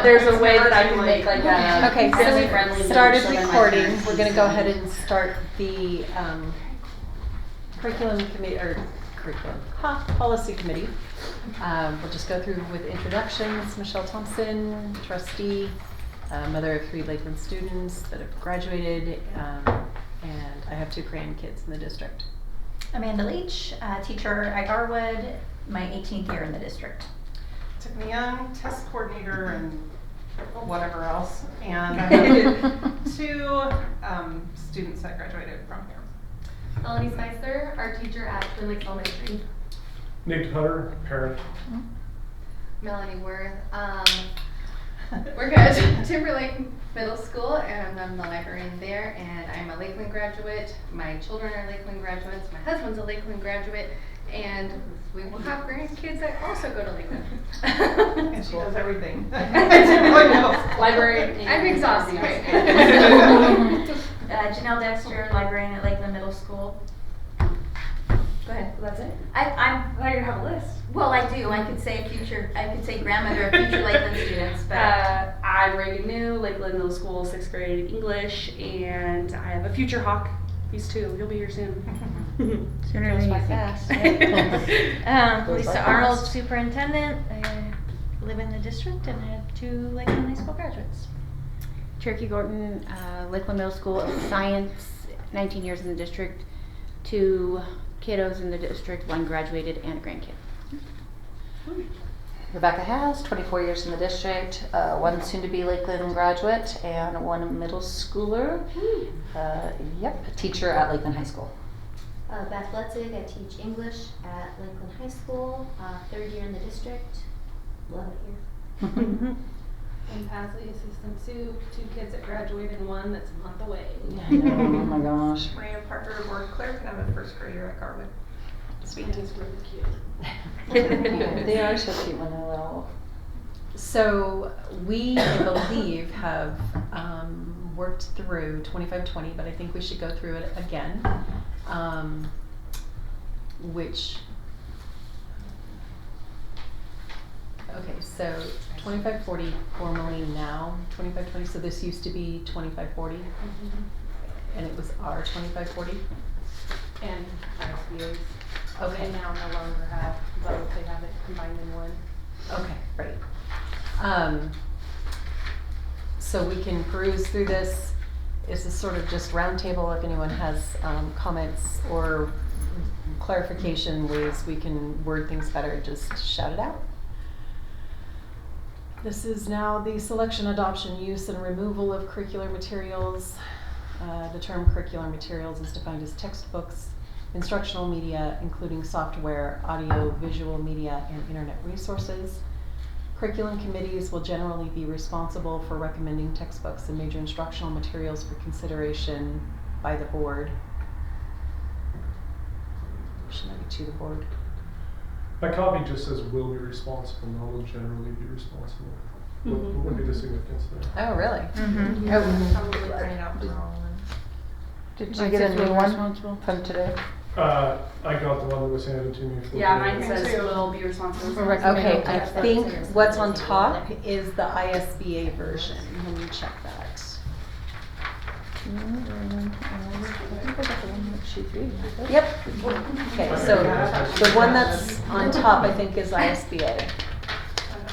there's a way that I can make like a Okay, so we friendly started so that my recording. parents We're can gonna go see. ahead and start the policy committee. We'll just go through with introductions. Michelle Thompson, trustee, mother of 3 Lakeland students that have graduated, and I have 2 grandkids in the district. Amanda Leach, teacher at Garwood, my 18th year in the district. Tiffany Young, test coordinator and whatever else, and I have 2 students that graduated from here. Melanie Spicer, our teacher at Twin Lakes Elementary. Nick Hutter, parent. Melanie Worth, we're good. Timberlake Middle School, and I'm the librarian there, and I'm a Lakeland graduate. My children are Lakeland graduates. My husband's a Lakeland graduate, and we will have grandkids that also go to Lakeland. And she does everything. Librarian. I'm exhausted. Janelle Dexter, librarian at Lakeland Middle School. Go ahead. That's it? I I thought you'd have a list. well, I do. I could say grandmother of future Lakeland students, but I'm Reagan New, Lakeland Middle School, 6th grade English, and I have a future hawk. He's 2. He'll be here soon. Sooner than you think. Lisa Arnold, superintendent. I live in the district and I have 2 Lakeland High School graduates. Cherokee Gorton, Lakeland Middle School of Science, 19 years in the district, 2 kiddos in the district, 1 graduated and a grandkid. Rebecca Has, 24 years in the district, 1 soon-to-be Lakeland graduate, and 1 middle schooler. A teacher at Lakeland High School. Beth Letzig, I teach English at Lakeland High School, 3rd year in the district. Love it here. And Pasley, assistant soup, 2 kids that graduated and 1 that's a month away. I know, oh my gosh. Maria Parker, board clerk, and I'm a 1st grader at Garwood. Sweet. And he's really cute. They are so cute when they're little. So we, I believe, have worked through 2520, but I think we should go through it again. Okay, so 2540 formally now 2520. So this used to be 2540, and it was our 2540. And ISBAs. Okay. They now no longer have both. They have it combined in one. Okay, great. So we can peruse through this. Is this sort of just roundtable? If anyone has comments or clarification, ways we can word things better, just shout it out. This is now the selection, adoption, use, and removal of curricular materials. The term curricular materials is defined as textbooks, instructional media, including software, audio, visual media, and internet resources. Curriculum committees will generally be responsible for recommending textbooks and major instructional materials for consideration by the board. Should that be to the board? My copy just says will be responsible, not will generally be responsible. What would be the significance there? Oh, really? Probably printed out the wrong one. Did you get a new one from today? I got the one that was handed to me. For Yeah, mine says will be responsible for Okay, I think what's on top is the ISBA version. Let me check that. Yep. Okay, so the one that's on top, I think, is ISBA.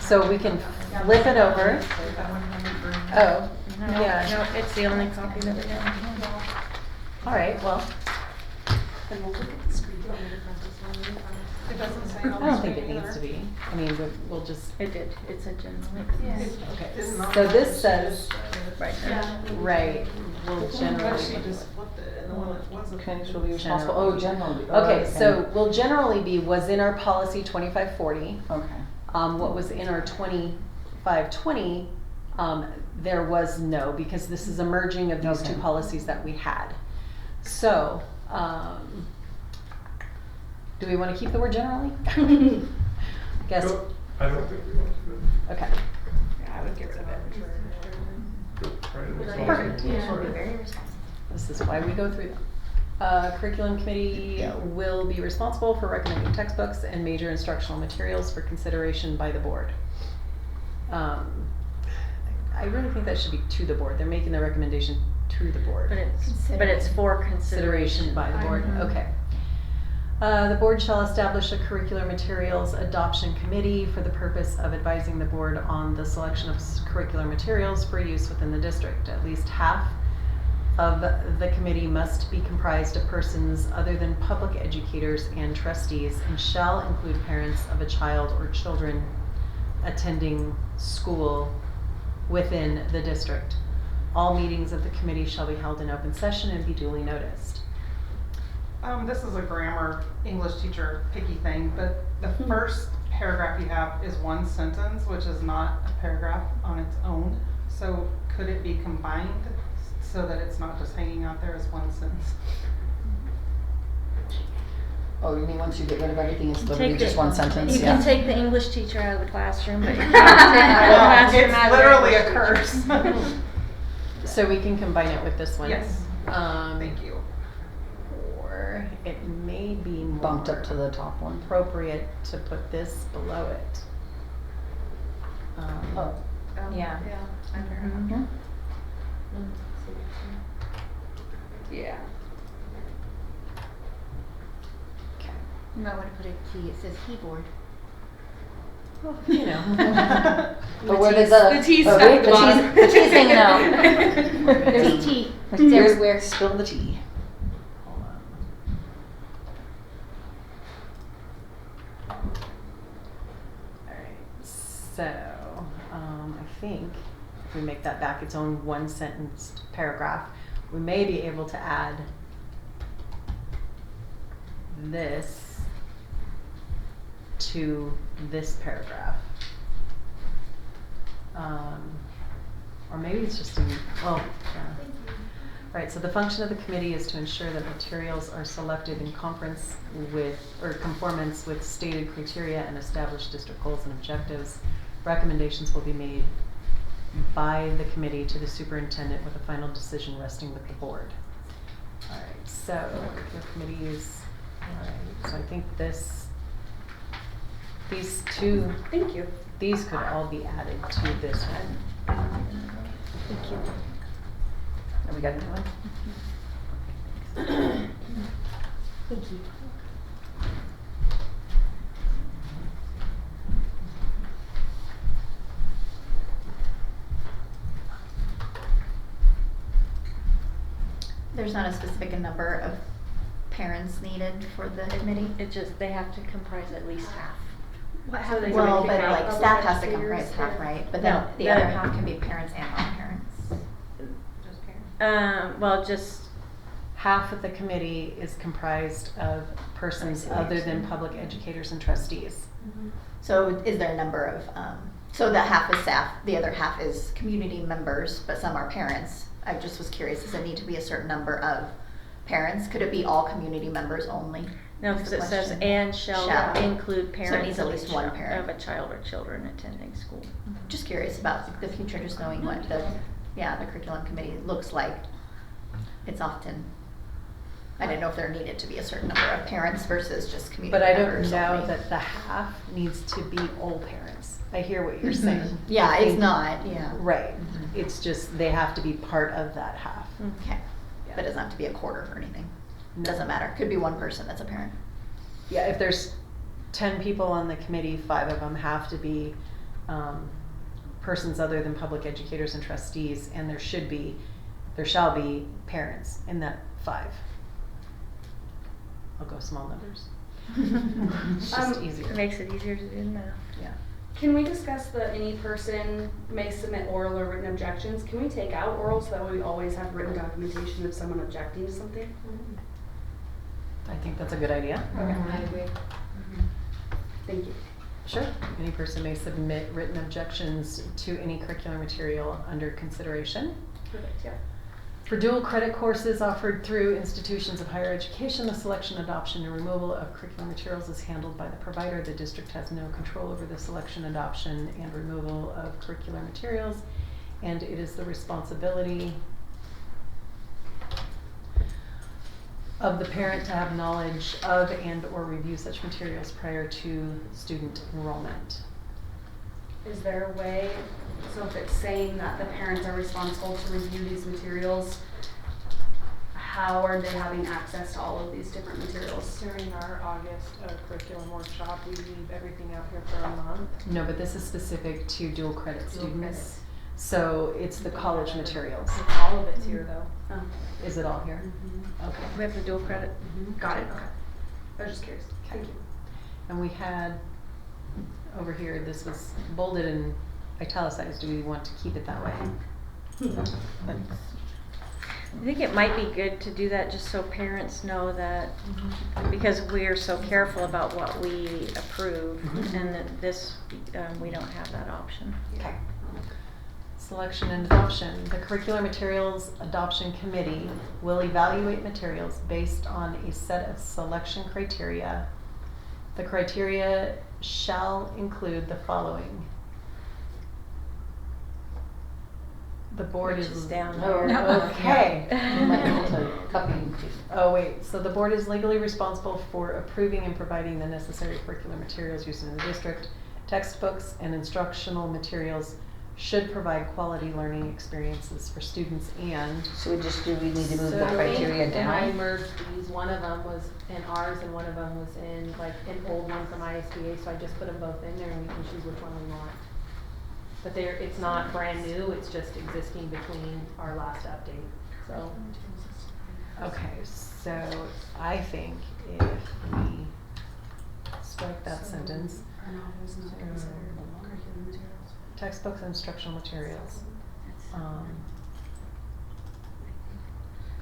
So we can flip it over. Oh, yeah. No, it's the only copy that we have. All right, well, Then we'll look at the screen. Do you want me to print this one? It doesn't say I on the don't think it screen needs to either. be. I mean, we'll just, It did. It said generally. okay. It's not So on this the says, Right there. right, will She generally. just flipped it, and the one that wasn't. Committees will be responsible. Generally. Oh, generally. Oh, Okay, so will generally be was in our policy 2540. Okay. What was in our 2520, there was no, because this is a merging of these 2 Okay. policies that we had. So, do we want to keep the word generally? Guess. No, I don't think we want to do it. Okay. Yeah, I would get rid of it. Right, Perfect. Yeah, be very responsible. This is why we go through them. Curriculum committee will be responsible for recommending textbooks and major instructional materials for consideration by the board. I really think that should be to the board. They're making the recommendation to the board. But it's for consideration. Consideration by the board, Mhm. okay. The board shall establish a curricular materials adoption committee for the purpose of advising the board on the selection of curricular materials for use within the district. At least half of the committee must be comprised of persons other than public educators and trustees and shall include parents of a child or children attending school within the district. All meetings of the committee shall be held in open session and be duly noticed. This is a grammar English teacher picky thing, but the first paragraph you have is one sentence, which is not a paragraph on its own. So could it be combined so that it's not just hanging out there as one sentence? Oh, you mean once you get rid of everything, it's literally Take just the- one sentence? You Yeah. can take the English teacher out of the classroom, but you can't take the classroom It's out of the literally a English teacher. curse. So we can combine it with this one? Yes. Thank you. Or it may be more Bumped up to the top one. appropriate to put this below it. Oh. Yeah. Yeah. Under. Mhm. Yeah. Okay. You might want to put a T, it says keyboard. Well, you know. But where did the T's oh, stuck wait, at the the bottom. T's hanging out. There's T. It's Here's everywhere. Spill the tea. Hold on. Alright, so, I think if we make that back its own one sentenced paragraph, we may be able to add this to this paragraph. Or maybe it's just in, well, yeah. Right, so the function of the committee is to ensure that materials are selected in conference with, or conformance with stated criteria and established district goals and objectives. Recommendations will be made by the committee to the superintendent with a final decision resting with the board. Alright, so the committee is, alright, so I think these two, Thank you. these could all be added to this one. Thank you. Are we got a new one? Thank you. There's not a specific number of parents needed for the committee? It just, they have to comprise at least half. What So they Well, can but pick out like public staff has to educators comprise half, or- right? But then No, the other half can be parents and non-parents. Just parents. Well, just, Half of the committee is comprised of persons other than public educators and trustees. So is there a number of, so that half is staff, the other half is community members, but some are parents. I just was curious, does it need to be a certain number of parents? Could it be all community members only? no, Is because the it says, question. and shall Shall. include So it parents needs of at a least one chi- parent. of a child or children attending school. Just curious about the future, just knowing what the curriculum committee looks like. It's often, I didn't know if there needed to be a certain number of parents versus just community But I don't members know only. that the half needs to be all parents. I hear what you're saying. Yeah, I it's think- not, yeah. Right, it's just they have to be part of that half. Okay, but it doesn't have to be a quarter or anything. No. Doesn't matter, could be one person that's a parent. Yeah, if there's 10 people on the committee, 5 of them have to be persons other than public educators and trustees, and there shall be parents in that 5. I'll go small numbers. It's just It easier. makes it easier to do the math. Yeah. Can we discuss the any person may submit oral or written objections? Can we take out oral so that way we always have written documentation of someone objecting to something? I think that's a good idea. Okay. I agree. Thank you. Sure. Any person may submit written objections to any curricular material under consideration. Perfect, yeah. For dual credit courses offered through institutions of higher education, the selection, adoption, and removal of curricular materials is handled by the provider. The district has no control over the selection, adoption, and removal of curricular materials, and it is the responsibility of the parent to have knowledge of and or review such materials prior to student enrollment. is there a way, so if it's saying that the parents are responsible to review these materials, how are they having access to all of these different materials? During our August curriculum workshop, we leave everything out here for a month. No, but this is specific to dual credit Dual students. credits. So it's the college materials. All of it's here though. Oh. Is it all here? Mhm. Okay. We have the dual credit. Got it, okay. I was just curious. Thank you. And we had, over here, this was bolded and italicized. Do we want to keep it that way? I think it might be good to do that just so parents know that, because we are so careful about what we approve, and that this, we don't have that option. Okay. Selection and adoption. The Curricular Materials Adoption Committee will evaluate materials based on a set of selection criteria. The criteria shall include the following. The board Which is is down Oh, there. Okay. You might be able to copy and paste. Oh, wait, so the board is legally responsible for approving and providing the necessary curricular materials used in the district. Textbooks and instructional materials should provide quality learning experiences for students and, So we need to move So the criteria when I down? merged these, one of them was in ours and one of them was in like an old one from ISBA, so I just put them both in there and we can choose which one we want. But it's not brand new, it's just existing between our last update, so. okay, so I think if we strike that sentence, Are novels not considered curriculum materials? textbooks and instructional materials.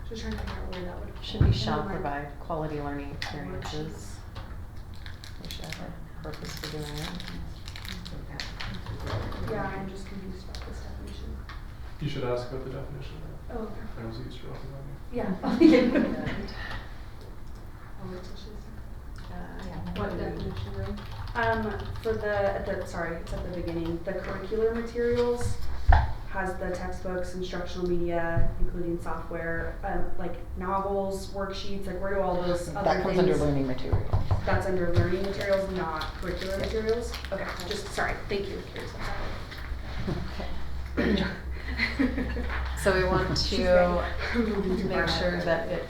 Just trying to figure out where that would. Should be shall Never mind. provide quality learning experiences. We should have a purpose for doing it. Yeah, I'm just confused about this definition. You should ask about the definition. Oh, okay. I was eavesdropping on you. Yeah. I'll wait till she's done. What definition, Ray? For sorry, it's at the beginning, the curricular materials has the textbooks, instructional media, including software, like novels, worksheets, like where do all those other That comes things? under learning material. That's under learning materials, not curricular materials? Okay, just, sorry, thank you, curious about that. So we want She's to ready. make sure that it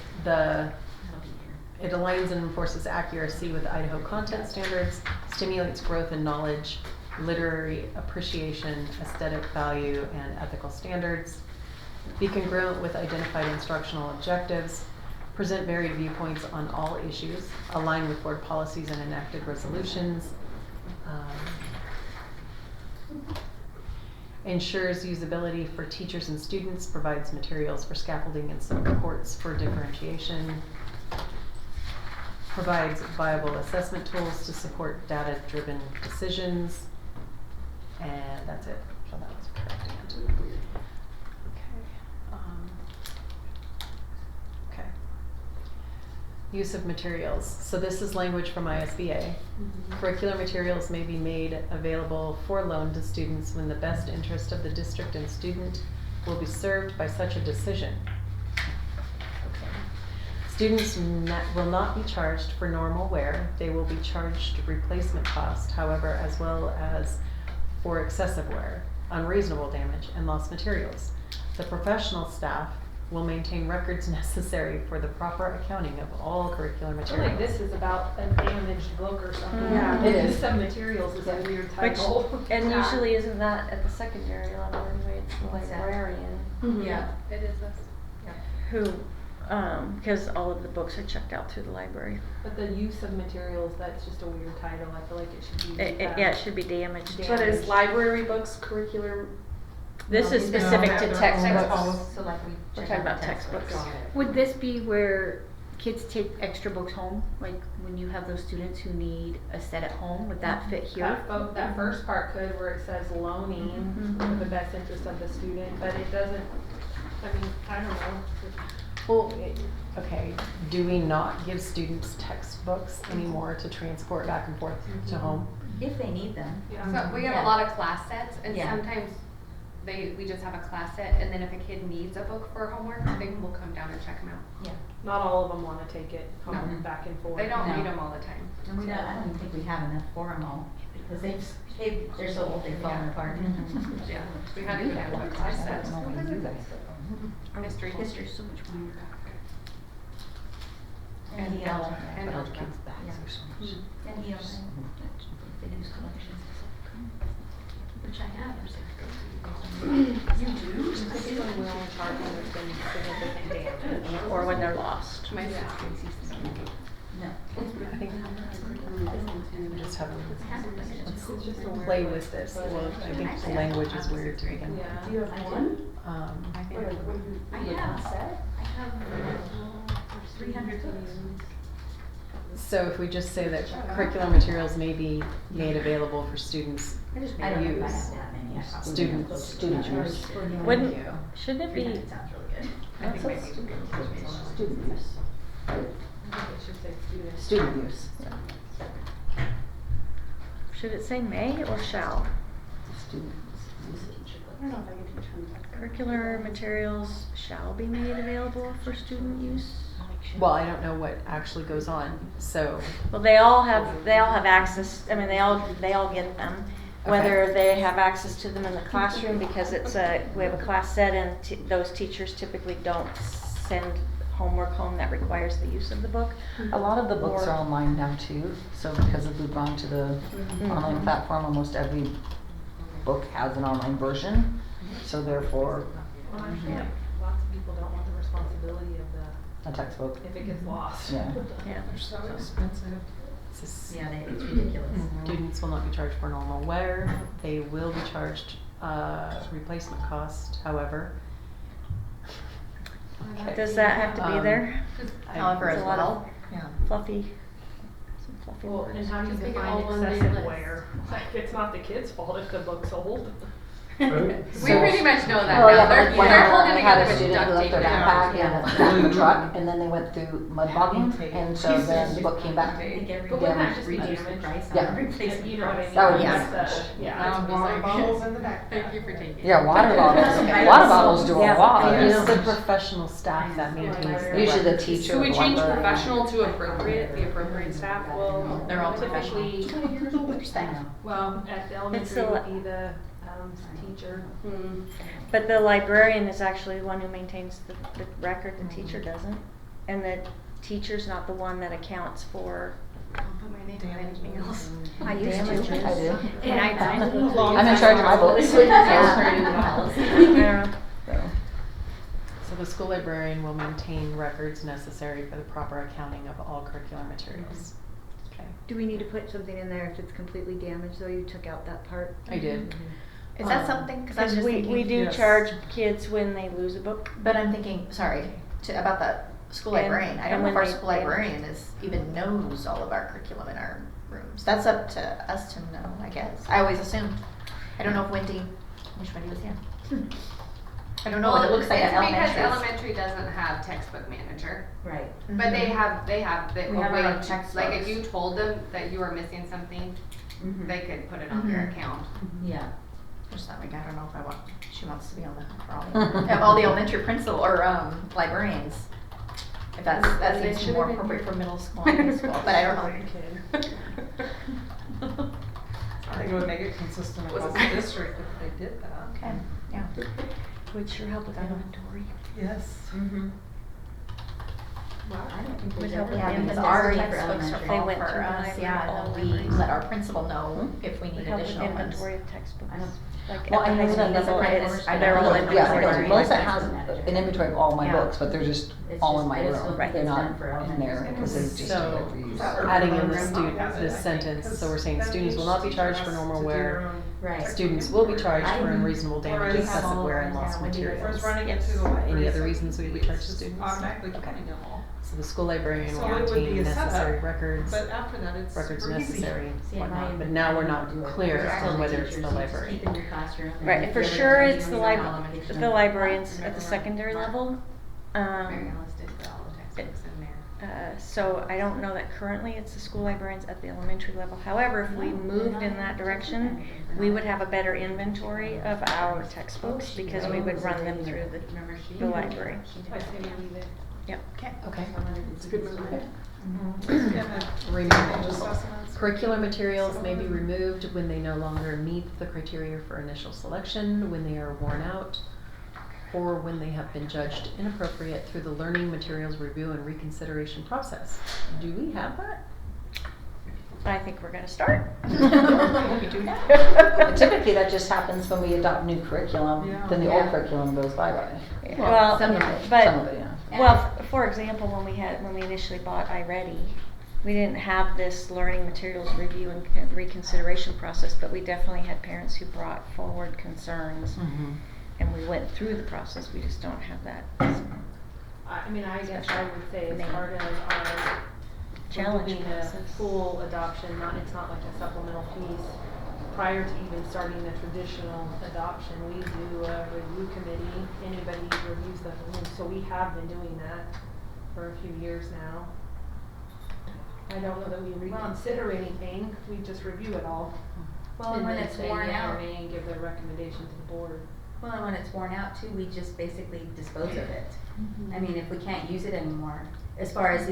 aligns and enforces accuracy with Idaho content standards, stimulates growth in knowledge, literary appreciation, aesthetic value, and ethical standards, be congruent with identified instructional objectives, present varied viewpoints on all issues, align with board policies and enacted resolutions, ensures usability for teachers and students, provides materials for scaffolding and supports for differentiation, provides viable assessment tools to support data-driven decisions, and that's it. So that was correct and weird. Okay. Use of materials. So this is language from ISBA. Curricular materials may be made available for loan to students when the best interest of the district and student will be served by such a decision. Students will not be charged for normal wear. They will be charged replacement cost, however, as well as for excessive wear, unreasonable damage, and lost materials. The professional staff will maintain records necessary for the proper accounting of all curricular I materials. feel like this is about a damaged book or something. Yeah. It is. Some materials is a weird Which, title. and usually isn't that at the secondary level anyway, it's the What's that? librarian Yeah, it is us. who, because all of the books are checked out through the library. But the use of materials, that's just a weird title, I feel like it should be. Yeah, it should be damaged. But is library books curricular? This is No, specific no, to no, textbooks. So like We're talking about textbooks. Would this be where kids take extra books home? Like when you have those students who need a set at home, would that fit here? That first part could, where it says loaning for the best interest of the student, but it doesn't, I mean, I don't know. Well, okay, do we not give students textbooks anymore to transport back and forth to home? If they need them. So we have Yeah. a lot of class sets and Yeah. sometimes we just have a class set, and then if a kid needs a book for homework, they will come down and check them out. Yeah. Not all of them wanna take it No. home back and forth. They don't No. read them all the time. And we don't, I don't think we have enough for them all, because they're so old, they've fallen apart. Yeah, we had to go down to a class set. History. History's so much more. And EL. And algebra. And EL. The news collections. Which I have. You do? Typically, we only charge when there's been significant damage. Or when they're lost. My No. I think we just have It's just a to weird play one. with this. Well, I think the language is weird to begin with. Yeah. Do you have one? Uh, I have 300 books. So if we just say that curricular materials may be made available for students I don't know if I use. have that many. I probably Student- have student close to use. 300. Wouldn't, you. shouldn't it be, 300 sounds really good. I think maybe. Student use. I think it should say students. Student use. should it say may or shall? Student I don't know if I can teach them that. Curricular materials shall be made available for student use? Well, I don't know what actually goes on, so, Well, they all have access, I mean, they all get them. Whether they have access to them in the classroom because we have a class set and those teachers typically don't send homework home that requires the use of the book. A lot of the books Or- are online now too, so because we've gone to the online platform, almost every book has an online version. So therefore, Well, I feel like lots of people don't want the responsibility of a textbook, if it gets lost. yeah. Yeah. They're so expensive. it's just- Yeah, it's ridiculous. students will not be charged for normal wear. They will be charged replacement cost, however. Does that have to be Um, there? However, There's as a lot of well, yeah. Fluffy, some fluffy Well, words. and how do you Just make it define all one big excessive list. wear? Like, it's not the kid's fault if the book's old. We pretty much know that Oh, now. yeah, They're, but like they're holding I had together a with student duct who left tape their now. backpack in the back of the truck, and then they went through mud bogging, and so then the book came back. I think every But wouldn't that damage just be reduce the damage? price Yeah. on replacement. You know what I mean? That would be That's damage. the- Yeah. That's Water bottles in the backpack. Thank you for taking it. Yeah, water bottles, Okay. water bottles do a Yeah, lot. And it's the professional staff that maintains the Usually the records. teacher. So we of the change library. professional to appropriate, the appropriate staff will They're all typically, Well, at the elementary a- would be the teacher. But the librarian is actually the one who maintains the record, the teacher doesn't. And the teacher's not the one that accounts for. I'll put my name on anything else. I used to. I do. And I'm in charge of my books. I don't know. So, So the school librarian will maintain records necessary for the proper accounting of all curricular materials. Okay, Do we need to put something in there if it's completely damaged, though you took out that part? I did. Is that something, cause I was Because just we thinking. do yes. charge kids when they lose a book. But I'm thinking, sorry, about the school And- librarian. I and don't know when if our they- school librarian even knows all of our curriculum in our rooms. That's up to us to know, I guess. I always assumed. I don't know if Wendy, wish Wendy was here. I don't know what it looks like at It's because elementary. elementary doesn't have textbook manager. Right. But they have We have our own like textbooks. if you told them that you were missing something, they could put it on their account. Yeah. Just that, like, I don't know if I want, she wants to be on the hook for all the elementary principal or librarians. If that seems more appropriate for middle school and high school, but I don't know. I think it would make it consistent across the district if they did that. Okay, yeah. Would sure help with inventory. Yes. Mm-hmm. Well, I don't think Would there's help ever with Yeah, been because inventory our necessary for textbooks are elementary. They all went for to the us, library, yeah, all and then we libraries. let our principal know if we Would need help with additional ones. inventory of textbooks. I don't- Like Well, at I the know high that school doesn't level, have- it's, I they're know. all Yeah, inventory. no, Melissa Like has manager. an inventory of all my Yeah. books, but they're just It's all just- in my I just room. don't They're think it's not done for in elementary there because they schools. just So, don't use. adding in the Program student, has it, this I think, sentence, 'cause so we're saying that students will not be each charged for teacher normal has to do wear. their own Right. Students will be charged for I- unreasonable damage, Whereas- excessive wear, and lost Yeah, when do you- If I was materials. running Yes. into the library. Any other separately, reasons we would it's charge just students? Automatically Okay. counting them all. So the school librarian So will it would be maintain a setup, necessary records, But after that, it's records super easy. necessary, See, at whatnot, my but now we're not do it. clear There's on still whether it's teachers the who just library. keep in your classroom and Right, if for you ever sure have it's the anyone in column, it gets the done. librarians at Remember the when secondary Mark- level. Mary Alice did put all the textbooks in there. So I don't know that currently it's the school librarians at the elementary level. However, if we moved in that direction, we would have a better inventory of our textbooks because we would run them through the library. I say we leave it. Yep. Okay. It's a good move. Removal. Curricular materials may be removed when they no longer meet the criteria for initial selection, when they are worn out, or when they have been judged inappropriate through the learning materials review and reconsideration process. Do we have that? I think we're gonna start. And typically that just happens when we adopt new curriculum, then the old curriculum goes bye-bye. Well, some of it. but, Some of it, yeah. well, for example, when we initially bought iReady, we didn't have this learning materials review and reconsideration process, but we definitely had parents who brought forward concerns. Mm-hmm. And we went through the process, we just don't have that I mean, I guess I would say as part of our challenge doing a process. full adoption, it's not like a supplemental piece. Prior to even starting the traditional adoption, we do a review committee. Anybody reviews the whole, so we have been doing that for a few years now. I don't know that we reconsider anything, we just review it all. Well, and when then it's say worn yea or out, nay and give the recommendation to the board. well, and when it's worn out too, we just basically dispose of it. I mean, if we can't use it anymore, as far as,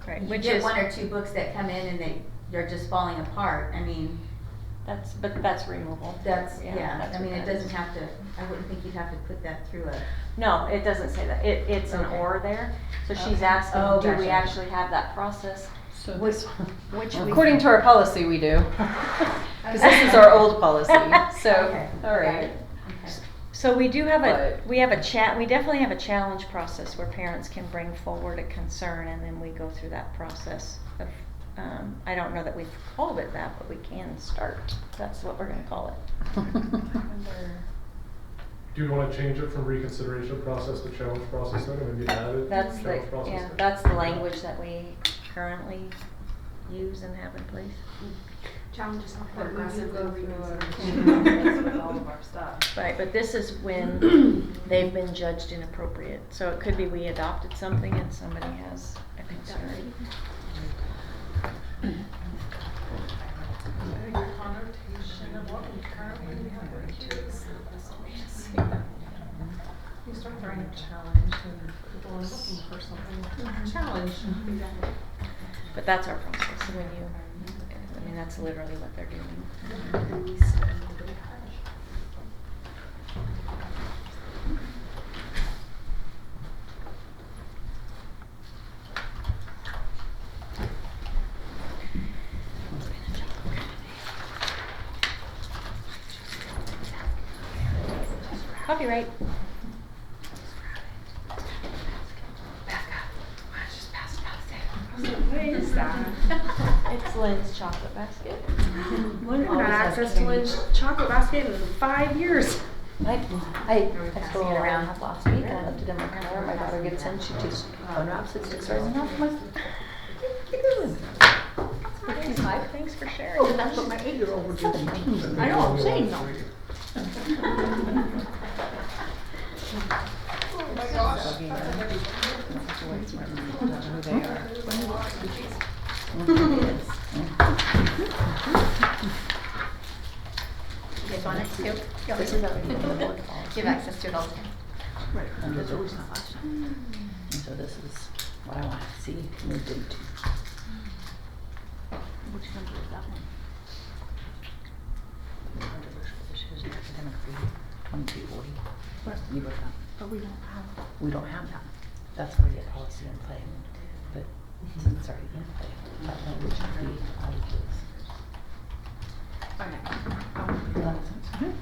Right, you which get is, one or two books that come in and they're just falling apart, I mean, that's removal. that's, Yeah, yeah, that's I mean, what it that doesn't have to, I wouldn't think you'd have to put that through a, No, it doesn't say that, it's an Okay. or there, so she's Okay. asking, Oh, do we gotcha. actually have that process? So Which, this which we. according to our policy, we do. Because this is our old policy, so, Okay. all right. okay. So we do have But- we definitely have a challenge process where parents can bring forward a concern and then we go through that process of, I don't know that we've called it that, but we can start. That's what we're gonna call it. Do you wanna change it from reconsideration process to challenge process then, and maybe add it? That's the, challenge process yeah, then? that's the language that we currently use and have in place. Challenge is not But we do aggressive. go through a with all of our stuff. Right, but this is when they've been judged inappropriate. So it could be we adopted something and somebody has a concern. The connotation of what we currently have right here is you start throwing a challenge and people are looking for something. Challenge. But that's our process, when you, I mean, that's literally what they're doing. Copyright. What is that? It's Lynn's chocolate basket. I've had access to Lynn's chocolate basket in 5 years. I told her around last week, and I left it in my car, my daughter gets in, she just unwraps it, sticks right in her mouth. Thanks for sharing. That's what my 8-year-old would do. I know, I'm saying no. Oh my gosh. Who they are. You guys want it too? This is everything the board follows. You have access to it all the time. Under those laws. And so this is what I want to see moved into. Which number is that one? Controversial issues in academic freedom, 2240. You wrote that. But we don't have. We don't have that. That's already a policy in play. But since it's already in play, that language should be out of place. Does that make sense?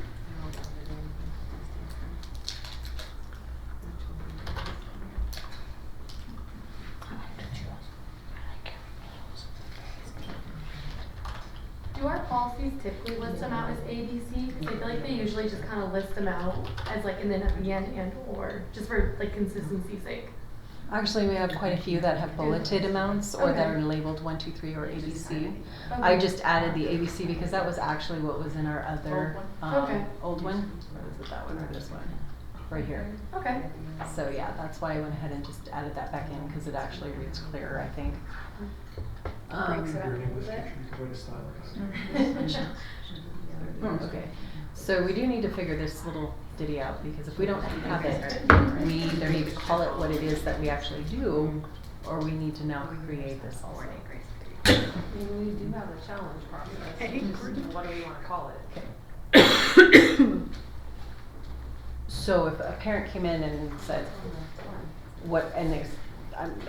Do our policies typically list them out as A, B, C? Because I feel like they usually just kind of list them out as like, and then at the end and or, just for like consistency's sake. Actually, we have quite a few that have bulleted amounts or that Okay. are labeled 1, 2, 3 or ABC. Okay. I just added the ABC because that was actually what was in our other Old one. Okay. old one. Or is it that one or this one? right here. Okay. So yeah, that's why I went ahead and just added that back in, because it actually reads clearer, I think. Breaks it If up you're a an little English bit. teacher, you can write a style. Okay, so we do need to figure this little ditty out, because if we don't have it, we either need to call it what it is that we actually do, or we need to now create this also. I mean, we do have a challenge process, just what do we wanna call it? So if a parent came in and said, what, and they,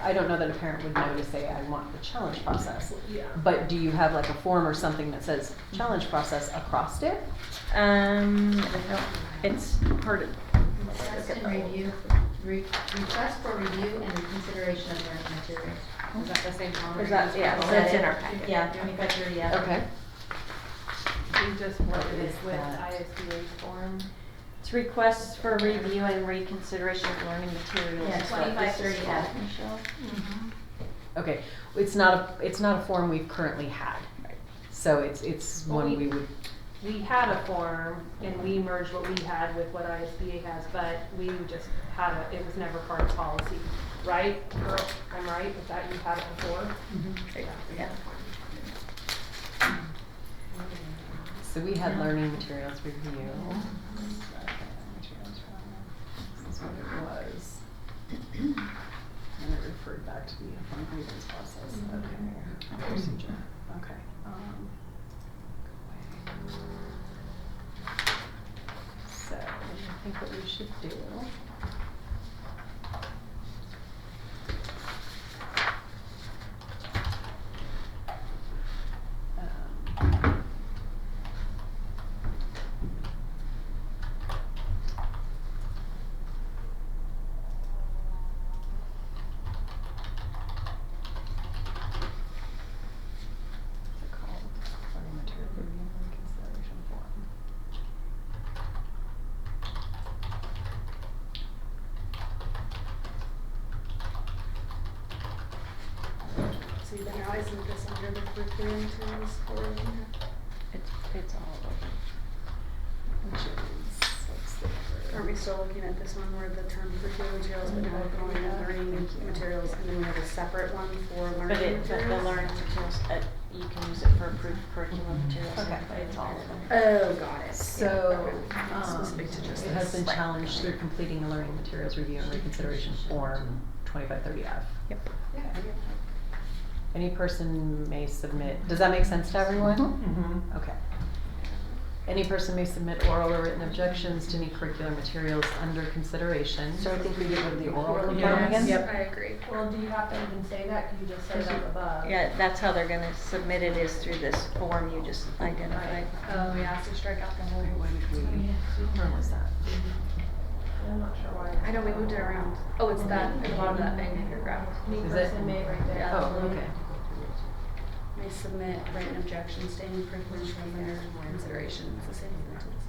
I don't know that a parent would know to say, I want the challenge process. Yeah. But do you have like a form or something that says challenge process across it? It's part of, Request and review, request for review and reconsideration of learning materials. Is that the same one? is that, yeah, so it's in our packet. Yeah, 2530, yeah. Okay. We just worded it is with that? ISBA's form. It's requests for review and reconsideration of learning materials. Yeah, is what this is 2530 called, F. Michelle. Okay, it's not a form we've currently had. So it's Well, one we would, We had a form and we merged what we had with what ISBA has, but we just had it was never part of policy, right? I'm right, is that you had it before? Yeah. so we had learning materials review. This is what it was. And it referred back to the uniform grievance process. Okay. Procedure. Okay. So I think what we should do. Learning material review and reconsideration form. So then now isn't this under the curriculum materials for It's all over. Which is, let's see. Aren't we still looking at this one where the term curriculum materials, but now we're calling it learning materials, and then we have a separate one for But learning it, but the materials? learning materials, you can use it for approved curriculum materials, Okay. but it's all of them. Oh, got it. So, Specific to just it has this. been challenged through completing a learning materials review and reconsideration form 2530F. Yep. Any person may submit, does that make sense to everyone? Mm-hmm. Okay. Any person may submit oral or written objections to any curricular materials under consideration. So I think we get rid of the oral Yes. component again? Yep, I agree. Well, do you have to even say that, could you just say it up above? Yeah, that's how they're gonna submit it, is through this form you just identified. Oh, yeah, so strike out the whole. Where was that? I'm not sure why. I know we moved it around. Oh, it's that, at the bottom of that thing, paragraph. Any Is it? person may right there. Yeah. Oh, okay. May submit written objections to any curriculum from their consideration, it's the same sentence.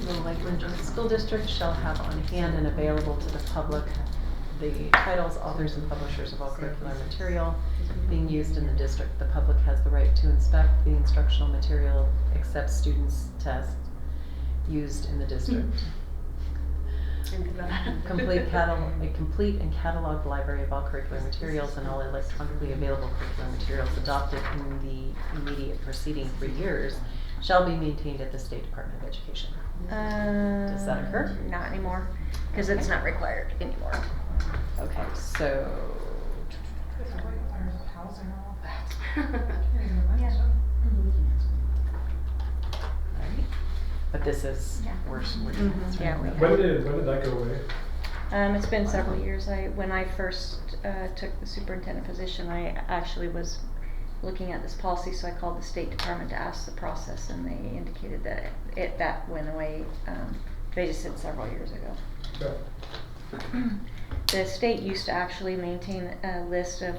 The Lakeland Joint School District shall have on hand and available to the public the titles, authors, and publishers of all curricular material being used in the district. The public has the right to inspect the instructional material, accept students' tests used in the district. Complete and cataloged library of all curricular materials and all electronically available curricular materials adopted in the immediate preceding 3 years shall be maintained at the State Department of Education. Does that occur? Not anymore, because it's not required anymore. Okay, so. Alright. But this is, we're doing this, right? Yeah, we When did that go away? It's been several years. When I first took the superintendent position, I actually was looking at this policy, so I called the State Department to ask the process, and they indicated that that went away. They just said several years ago. Yeah. The state used to actually maintain a list of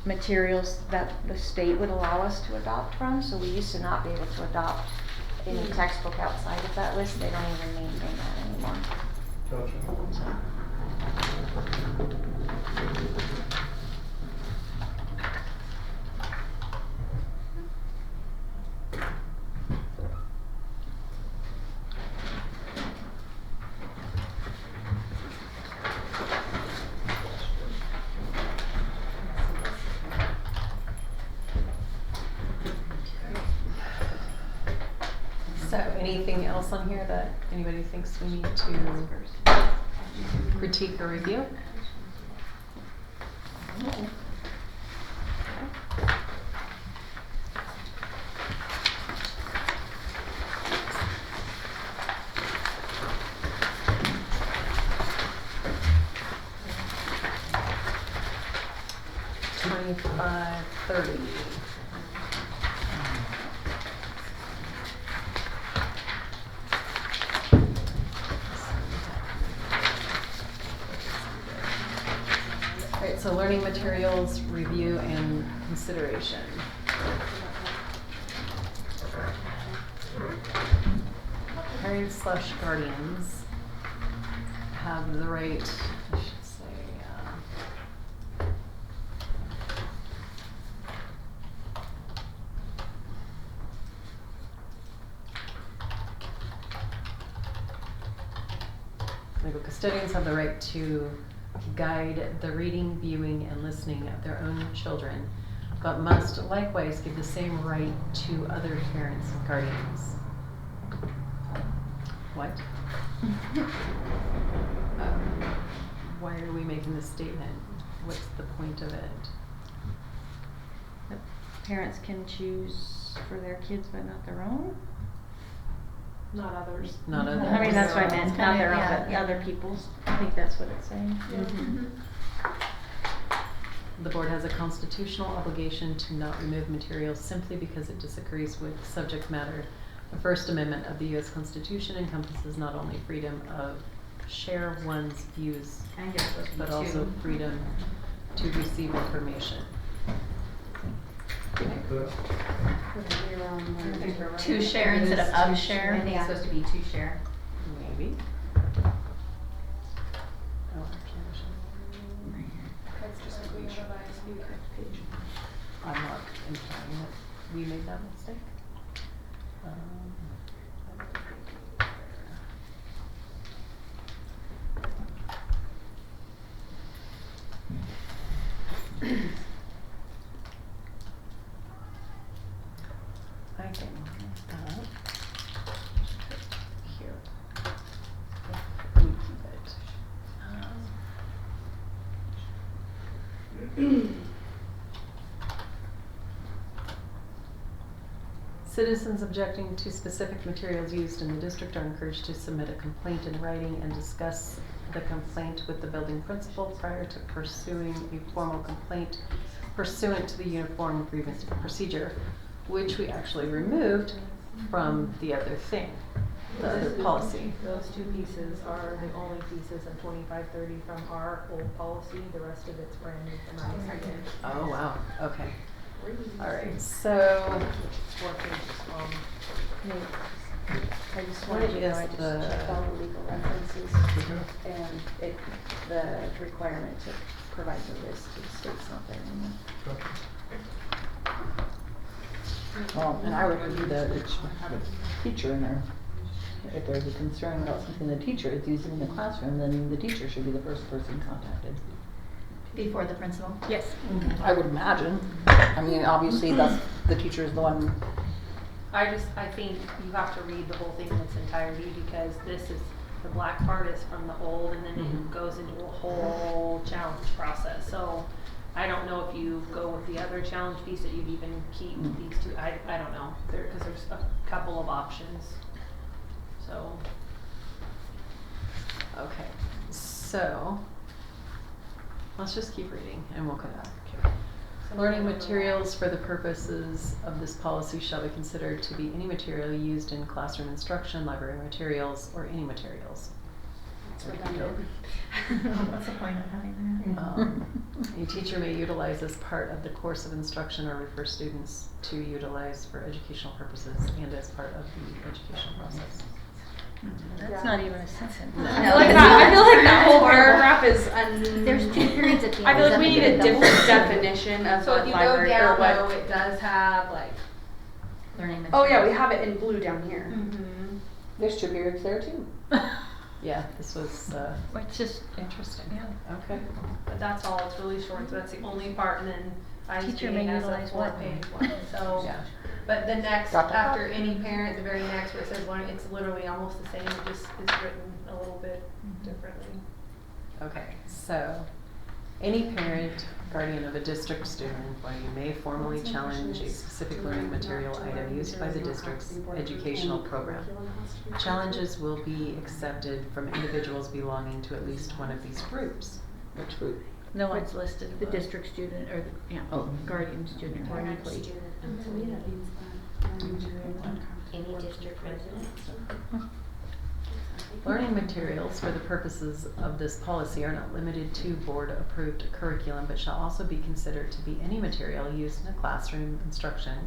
materials that the state would allow us to adopt from, so we used to not be able to adopt any textbook outside of that list. They don't even maintain that anymore. Gotcha. So, anything else on here that anybody thinks we need to critique or review? $25.30. Alright, so learning materials, review and consideration. Parents/guardians have the right, I should say, legal custodians have the right to guide the reading, viewing, and listening of their own children, but must likewise give the same right to other parents and guardians. What? Why are we making this statement? What's the point of it? That parents can choose for their kids but not their own? Not others. Not others. I mean, that's what I meant, It's not kinda- their own, yeah, but yeah. other people's. I think that's what it's saying. The board has a constitutional obligation to not remove materials simply because it disagrees with subject matter. The First Amendment of the U.S. Constitution encompasses not only freedom of share one's views, I think it's supposed to be but also two. freedom to receive information. To share instead of share. I think it's supposed to be to share. Maybe. Oh, actually, That's just like we have a ISB. I'm not implying that we made that mistake. I can move that here. We keep it. Citizens objecting to specific materials used in the district are encouraged to submit a complaint in writing and discuss the complaint with the building principal prior to pursuing a formal complaint pursuant to the uniform grievance procedure, which we actually removed from the other thing, the other policy. Those two pieces are the only pieces in 2530 from our old policy. The rest of it's brand new from ISB. Oh, wow, okay. Alright, so Four pages long. I just What wanted you to know, is I just the- checked all the legal references and the requirement to provide the list, it states not there anymore. Well, and I would argue that it should have a teacher in there. If there's a concern about something the teacher is using in the classroom, then the teacher should be the first person contacted. Before the principal. Yes. I would imagine. I mean, obviously, that's, the teacher is the one. I think you have to read the whole thing in its entirety because this is, the black part is from the old and then it goes into a whole challenge process. So I don't know if you go with the other challenge piece that you'd even keep these two. I don't know, because there's a couple of options. So. okay, so let's just keep reading and we'll come back. Learning materials for the purposes of this policy shall be considered to be any material used in classroom instruction, library materials, or any materials. It's redundant. What's the point of having that? A teacher may utilize as part of the course of instruction or refer students to utilize for educational purposes and as part of the educational process. That's not even a sentence. I feel like that whole paragraph is There's two periods at the end. I feel Is like we that need a the double? different definition of So what if you go library or down what. though, it does have like. Learning Oh yeah, we materials. have it in blue down here. Mm-hmm. There's two periods there too. Yeah, this was It's just, interesting. yeah. Okay. But that's all, it's really short, so that's the only part, and then Teacher ISBA may has a utilize what? 4-page one, so. Yeah. But the next, Got that? after any parent, the very next where it says learning, it's literally almost the same, it just is written a little bit differently. Okay, so any parent, guardian of a district student, while you may formally challenge a specific learning material item used by the district's educational program, challenges will be accepted from individuals belonging to at least one of these groups. Which group? No one's listed. The district student or the, yeah, guardian student or any plea. Any district resident. Learning materials for the purposes of this policy are not limited to board-approved curriculum, but shall also be considered to be any material used in classroom instruction,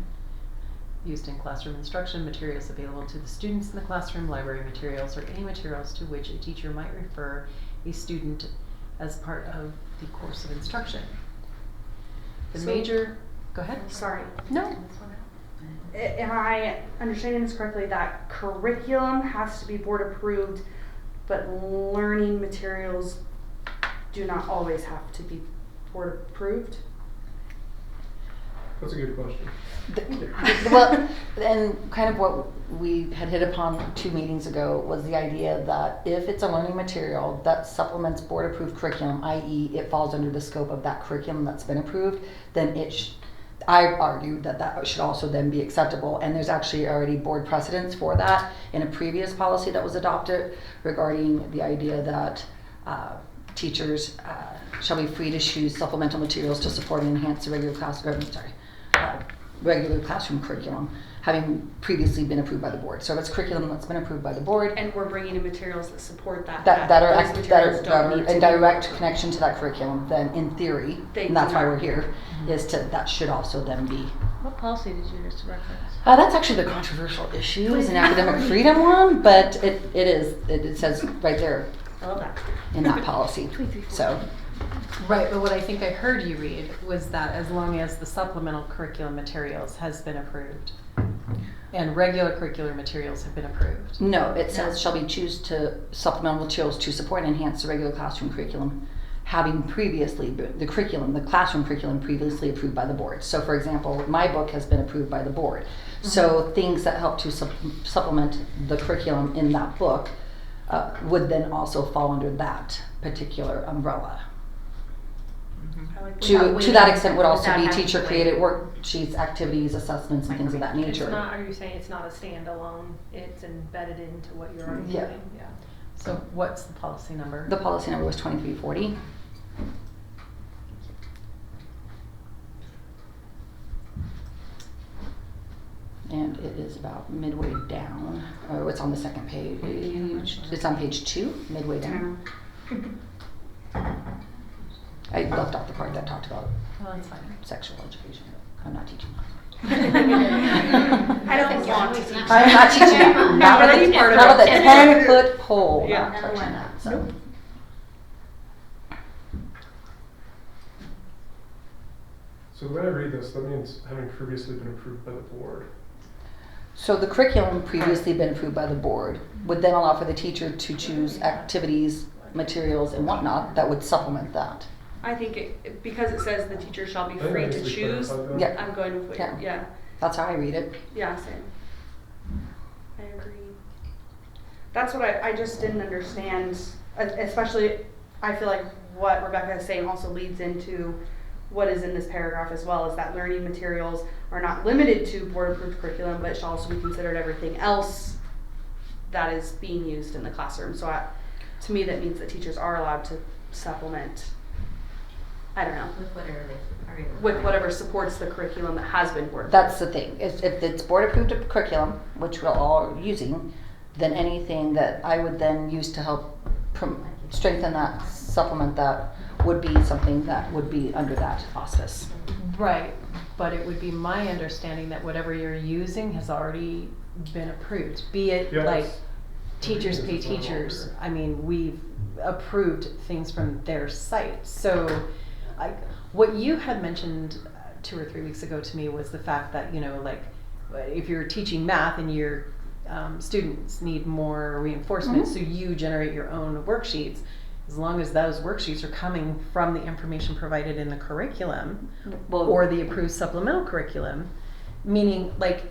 materials available to the students in the classroom, library materials, or any materials to which a teacher might refer a student as part of the course of instruction. The So- major, go ahead. Sorry. No. Am I understanding this correctly that curriculum has to be board approved, but learning materials do not always have to be board approved? That's a good question. Well, and kind of what we had hit upon 2 meetings ago was the idea that if it's a learning material that supplements board-approved curriculum, i.e. it falls under the scope of that curriculum that's been approved, then I argued that should also then be acceptable, and there's actually already board precedents for that in a previous policy that was adopted regarding the idea that teachers shall be free to choose supplemental materials to support and enhance the regular classroom curriculum, having previously been approved by the board. So it's curriculum that's been approved by the board. And we're bringing in materials that support that. That those materials don't need to in be direct board connection to that curriculum, then in theory, They and that's do why not. we're here, that should also then be. What policy did you just reference? That's actually the controversial issue, is an academic freedom one, but it says right there I love that. in that policy, so. Right, but what I think I heard you read was that as long as the supplemental curriculum materials has been approved and regular curricular materials have been approved. No, it says shall be choose to supplemental materials to support and enhance the regular classroom curriculum, having previously, the classroom curriculum previously approved by the board. So for example, my book has been approved by the board. So things that help to supplement the curriculum in that book would then also fall under that particular umbrella. To that extent would also be teacher created worksheets, activities, assessments, and things of that nature. It's not, are you saying it's not a standalone, it's embedded into what you're already Yeah. doing? Yeah. So what's the policy number? The policy number was 2340. And it is about midway down. Oh, it's on the second page. It's on page 2, midway down. I left out the part that talked about that's fine. sexual education. I'm not teaching that. I don't want to teach. I'm not teaching that. Not with a, part of not with a it. 10-foot pole. Yeah. Not touching that. So. So the way I read this, that means having previously been approved by the board. So the curriculum previously been approved by the board would then allow for the teacher to choose activities, materials, and whatnot that would supplement that. I think because it says the teacher shall be I think free that to needs be choose, clarified, though. Yeah. I'm going with what Yeah. yeah. That's how I read it. Yeah, same. I agree. That's what I just didn't understand, especially I feel like what Rebecca is saying also leads into what is in this paragraph as well, is that learning materials are not limited to board-approved curriculum, but shall also be considered everything else that is being used in the classroom. So to me, that means that teachers are allowed to supplement, I don't know, with whatever supports the curriculum that has been board. That's the thing. If it's board approved curriculum, which we're all using, then anything that I would then use to help strengthen that, supplement that, would be something that would be under that auspice. Right, but it would be my understanding that whatever you're using has already been approved, be it Yeah, like that's- teachers pay it's not teachers. longer. I mean, we've approved things from their site. So what you had mentioned 2 or 3 weeks ago to me was the fact that, you know, like if you're teaching math and your students need more reinforcement, so you generate your own worksheets. As long as those worksheets are coming from the information provided in the curriculum or the approved supplemental curriculum, Meaning, like,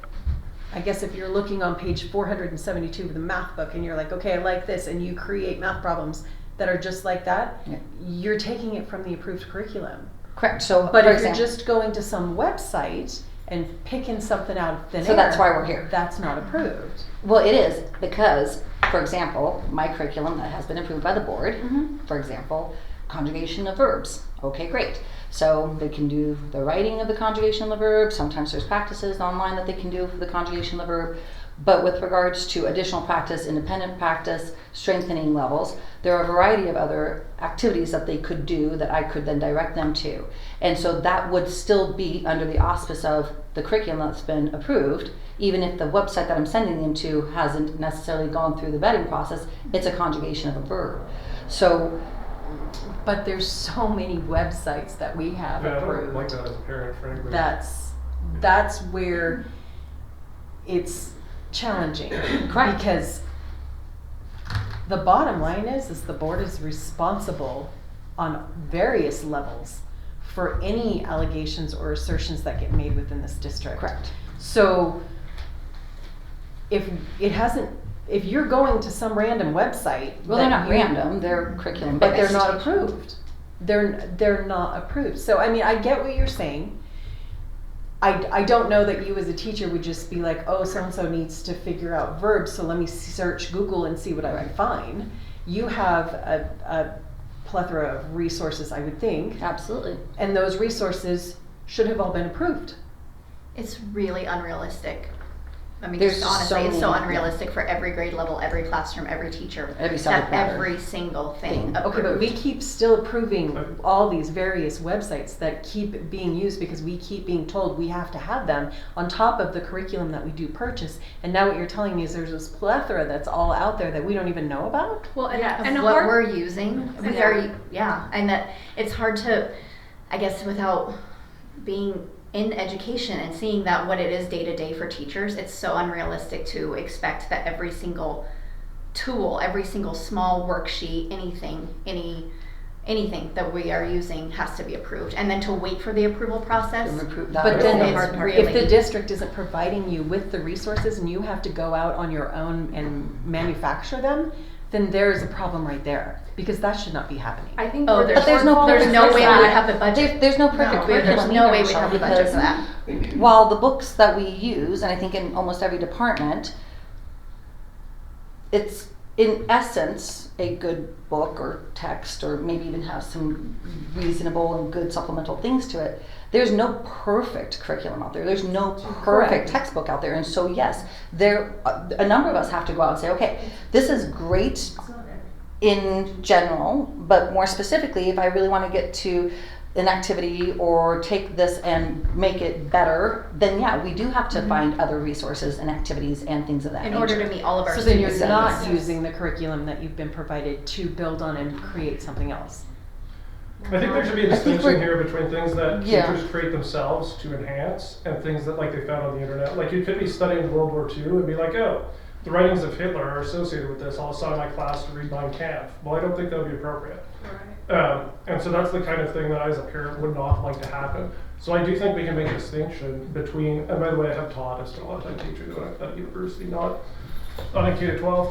I guess if you're looking on page 472 of the math book and you're like, okay, I like this, and you create math problems that are just like that, Yeah. you're taking it from the approved curriculum. Correct. So, But for if you're example, just going to some website and picking something out of thin So air, that's why we're here. That's not approved. well, it is because, for example, my curriculum that has been approved by the board, for example, conjugation of verbs. Okay, great. So they can do the writing of the conjugation of the verb. Sometimes there's practices online that they can do for the conjugation of the verb. But with regards to additional practice, independent practice, strengthening levels, there are a variety of other activities that they could do that I could then direct them to. And so that would still be under the auspice of the curriculum that's been approved, even if the website that I'm sending them to hasn't necessarily gone through the vetting process. It's a conjugation of a verb. So, But there's so many websites that we have Yeah, I don't approved. like that as a parent, frankly. That's where it's challenging. Correct. Because the bottom line is the board is responsible on various levels for any allegations or assertions that get made within this district. correct. So if you're going to some random website, Well, they're that not you- random. They're curriculum but they're based. not approved. They're not approved. So I mean, I get what you're saying. I don't know that you as a teacher would just be like, oh, so and so needs to figure out verbs, so let me search Google and see what I can find. You have a plethora of resources, I would think, Absolutely. and those resources should have all been approved. It's really unrealistic. I mean, There's just just honestly, so it's so many- unrealistic for every grade level, every classroom, every teacher. Every to subject have matter. every single thing Thing. approved. Okay, but we keep still approving all these various websites that keep being used because we keep being told we have to have them on top of the curriculum that we do purchase. And now what you're telling me is there's this plethora that's all out there that we don't even know about? Well, and, Yeah. and a what hard, we're using, we Yeah. are, yeah, and that it's hard to, I guess, without being in education and seeing that what it is day to day for teachers, it's so unrealistic to expect that every single tool, every single small worksheet, anything that we are using has to be approved, and then to wait for the approval process. But then is if really- the district isn't providing you with the resources and you have to go out on your own and manufacture them, then there's a problem right there, because that should not be happening. I think Oh, where the there's no shortfall way is we that- would have the budget. There's no perfect There's curriculum no either, way we Michelle, have the budget for that. because while the books that we use, and I think in almost every department, it's in essence a good book or text, or maybe even have some reasonable and good supplemental things to it. There's no perfect curriculum out there. There's no perfect Correct. textbook out there. And so yes, a number of us have to go out and say, okay, this is great in general, but more specifically, if I really want to get to an activity or take this and make it better, then yeah, we do have to find other resources and activities and things of that In nature. order to meet all of our So then you're students' not needs. using the curriculum that you've been provided to build on and create something else. I think there should be a I think distinction we're- here between things that Yeah. teachers create themselves to enhance and things that like they found on the internet. Like you could be studying World War II and be like, oh, the writings of Hitler are associated with this. I'll assign my class to read Mein Kampf. Well, I don't think that would be appropriate. And so that's the kind of thing that I as a parent would not like to happen. So I do think we can make a distinction between, and by the way, I have taught, I spent a lot of time teaching at university, not in K-12.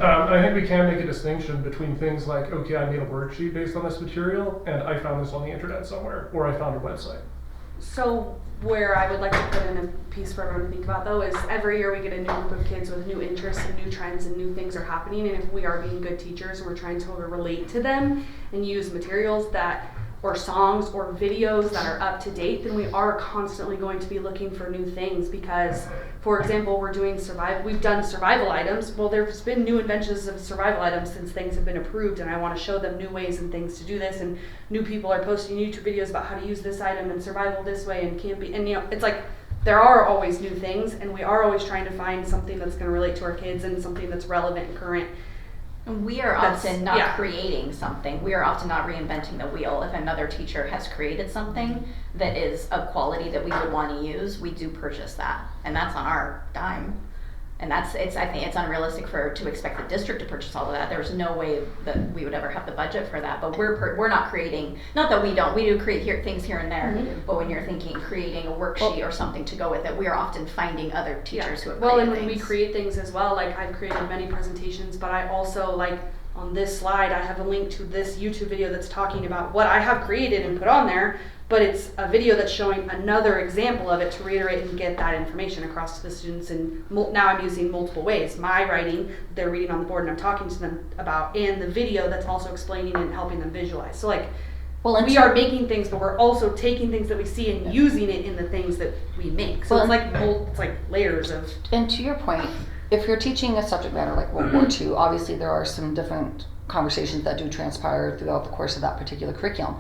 I think we can make a distinction between things like, okay, I made a worksheet based on this material, and I found this on the internet somewhere, or I found a website. So where I would like to put in a piece for everyone to think about though is every year we get a new group of kids with new interests and new trends and new things are happening, and if we are being good teachers and we're trying to relate to them and use materials that or songs or videos that are up to date, then we are constantly going to be looking for new things because, for example, we've done survival items. Well, there's been new inventions of survival items since things have been approved, and I want to show them new ways and things to do this, and new people are posting YouTube videos about how to use this item and survival this way and camping, and it's like there are always new things, and we are always trying to find something that's going to relate to our kids and something that's relevant and current. And we are That's- often not yeah. creating something. We are often not reinventing the wheel. If another teacher has created something that is of quality that we would want to use, we do purchase that. And that's on our dime. And I think it's unrealistic to expect the district to purchase all of that. There's no way that we would ever have the budget for that. But we're not creating, not that we do create things here and there, but when you're thinking creating a worksheet or something to go with it, we are often finding other teachers who have created and when things. we create things as well, like I've created many presentations, but I also, like on this slide, I have a link to this YouTube video that's talking about what I have created and put on there, but it's a video that's showing another example of it to reiterate and get that information across to the students. And now I'm using multiple ways. My writing, they're reading on the board and I'm talking to them about, and the video that's also explaining and helping them visualize. So like, we are making things, but we're also taking things that we see and using it in the things that we make. So it's like layers of. And to your point, if you're teaching a subject matter like World War II, obviously there are some different conversations that do transpire throughout the course of that particular curriculum.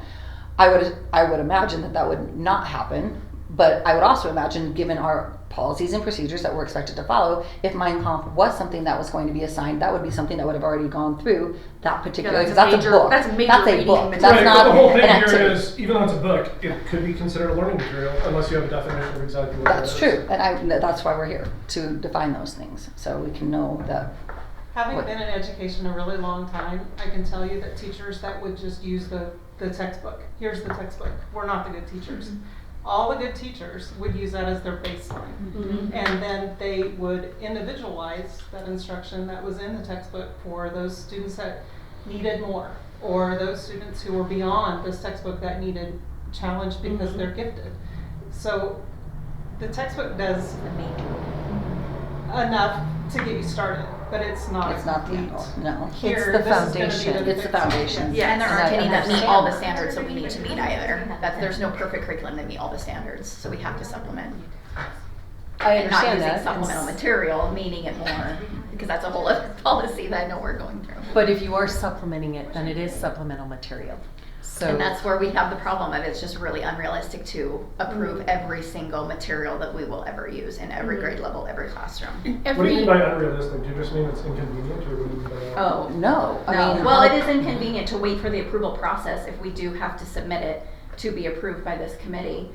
I would imagine that would not happen, but I would also imagine, given our policies and procedures that we're expected to follow, if Mein Kampf was something that was going to be assigned, that would be something that would have already gone through that particular, because that's a book. That's a major book. That's right, not but the whole thing an here activity. is, even though it's a book, it could be considered a learning material unless you have a definition of exactly what That's it is. true, and that's why we're here, to define those things, so we can know that. Having been in education a really long time, I can tell you that teachers that would just use the textbook. Here's the textbook. We're not the good teachers. All the good teachers would use that as their baseline. And then they would individualize that instruction that was in the textbook for those students that needed more, or those students who were beyond this textbook that needed challenge because they're gifted. So the textbook does enough to get you started, but it's not the end all. No. Here, it's the this is gonna be foundation. the It's the foundation. Yeah, and there aren't And any that meet understand all the that. standards that we need to meet either. There's no perfect curriculum that meet all the standards, so we have to supplement. I And not understand using that. supplemental material, meaning it more, because that's a whole other policy that I know we're going through. But if you are supplementing it, then it is supplemental material. So And that's where we have the problem of it's just really unrealistic to approve every single material that we will ever use in every grade level, every classroom. What do you mean by unrealistic? Do you just mean it's inconvenient, or what do you mean by that? Oh, no. I mean, well, it is inconvenient to wait for the approval process if we do have to submit it to be approved by this committee.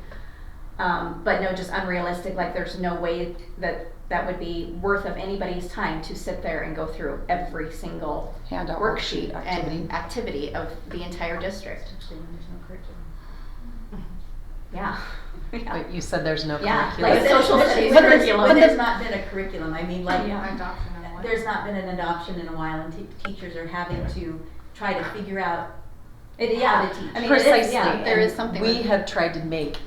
But no, just unrealistic, like there's no way that would be worth of anybody's time to sit there and go through every single handout worksheet activity. and activity of the entire district. Especially when there's no curriculum. Yeah. But you said there's no Yeah, curriculum. like a social studies But curriculum. there's not been a curriculum, I mean, like, Adoption and what? there's not been an adoption in a while, and teachers are having to try to figure out how to teach. I mean, Precisely. there is something. We have tried to make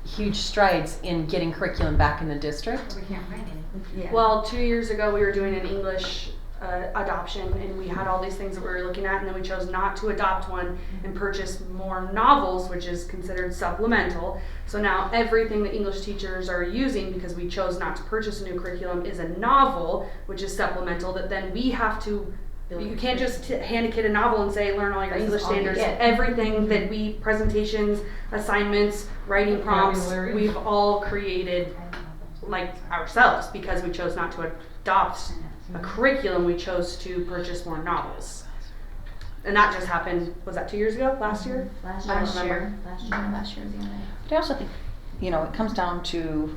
huge strides in getting curriculum back in the district. We can't find anything. Yeah. Well, 2 years ago, we were doing an English adoption, and we had all these things that we were looking at, and then we chose not to adopt one and purchase more novels, which is considered supplemental. So now everything that English teachers are using, because we chose not to purchase a new curriculum, is a novel, which is supplemental, that then we have to. You can't just hand a kid a novel and say, learn all your This is English all you standards. get. Everything that presentations, assignments, writing prompts, Vocabulary. we've all created like ourselves, because we chose not to adopt a curriculum, we chose to purchase more novels. And that just happened, was that 2 years ago? Last year? Last I don't year. remember. Last year was the other day. But I also think, it comes down to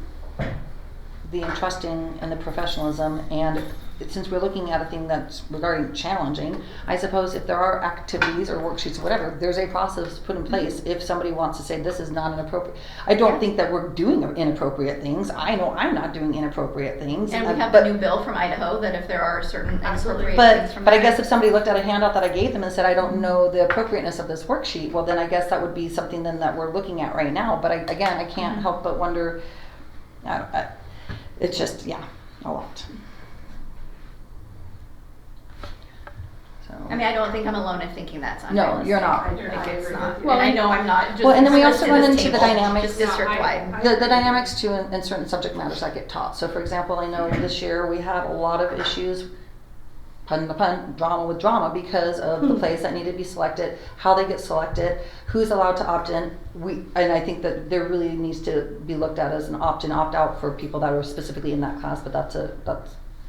the entrusting and the professionalism, and since we're looking at a thing that's regarding challenging, I suppose if there are activities or worksheets or whatever, there's a process put in place if somebody wants to say this is not inappropriate. I don't think that we're doing inappropriate things. I know I'm not doing inappropriate things. And we have but, the new bill from Idaho that if there are certain inappropriate but things from I there- guess if somebody looked at a handout that I gave them and said I don't know the appropriateness of this worksheet, well then I guess that would be something then that we're looking at right now. But I can't help but wonder. It's just a lot. So. I mean, I don't think I'm alone in thinking that's No, unrealistic. you're not. I think it's not. Well, And I know I'm not just. Well, and then we also to run this into the table, dynamics. Just district-wide. The dynamics too in certain subject matters that get taught. So for example, I know this year we had a lot of issues, pun the pun, drama with drama, because of the plays that need to be selected, how they get selected, who's allowed to opt in. And I think that there really needs to be looked at as an opt-in, opt-out for people that are specifically in that class, but that's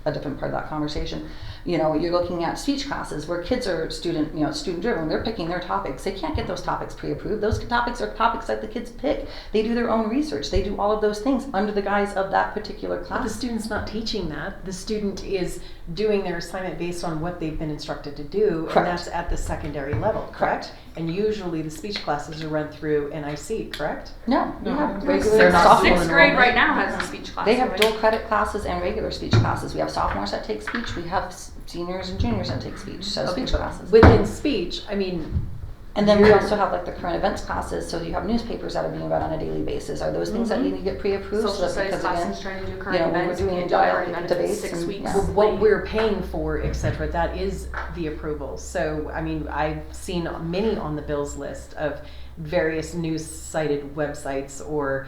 a different part of that conversation. You know, you're looking at speech classes where kids are student driven. They're picking their topics. They can't get those topics pre-approved. Those topics are topics that the kids pick. They do their own research. They do all of those things under the guise of that particular class. But the student's not teaching that. The student is doing their assignment based on what they've been instructed to do, Correct. and that's at the secondary level, correct? Correct. And usually the speech classes are run through NIC, correct? No, you have They're regular not sophomore Sixth grade enrollment. right now has a speech class. They have so dual credit classes and regular speech classes. We have sophomores that take speech. We have seniors and juniors that take speech. So speech classes. Within speech, I mean, And then we also have like the current events classes. So you have newspapers that are being read on a daily basis. Are those things that need to get pre-approved? Social So that- studies because again, classes trying to do you current know, when we're events. doing can't do dialogue current events in debates 6 and- weeks. yeah. what we're paying for, et cetera, that is the approval. So, I mean, I've seen many on the bills list of various news cited websites or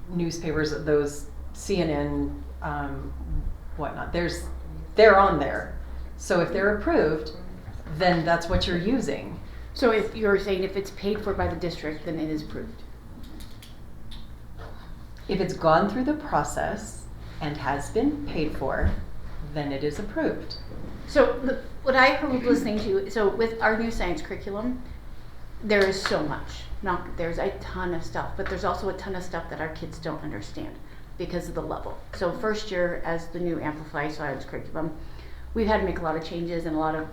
newspapers, those CNN, whatnot. They're on there. So if they're approved, then that's what you're using. So if you're saying if it's paid for by the district, then it is approved. If it's gone through the process and has been paid for, then it is approved. So what I heard listening to, so with our new science curriculum, there is so much. There's a ton of stuff, but there's also a ton of stuff that our kids don't understand because of the level. So first year as the new Amplify science curriculum, we've had to make a lot of changes and a lot of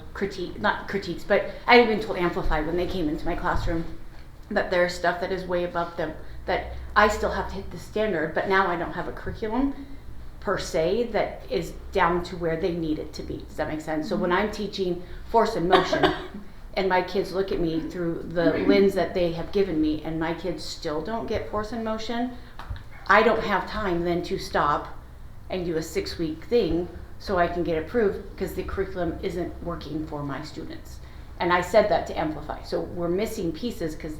not critiques, but I had been told Amplify when they came into my classroom that there's stuff that is way above them, that I still have to hit the standard, but now I don't have a curriculum per se that is down to where they need it to be. Does that make sense? So when I'm teaching force and motion and my kids look at me through the lens that they have given me and my kids still don't get force and motion, I don't have time then to stop and do a 6-week thing so I can get approved because the curriculum isn't working for my students. And I said that to Amplify. So we're missing pieces because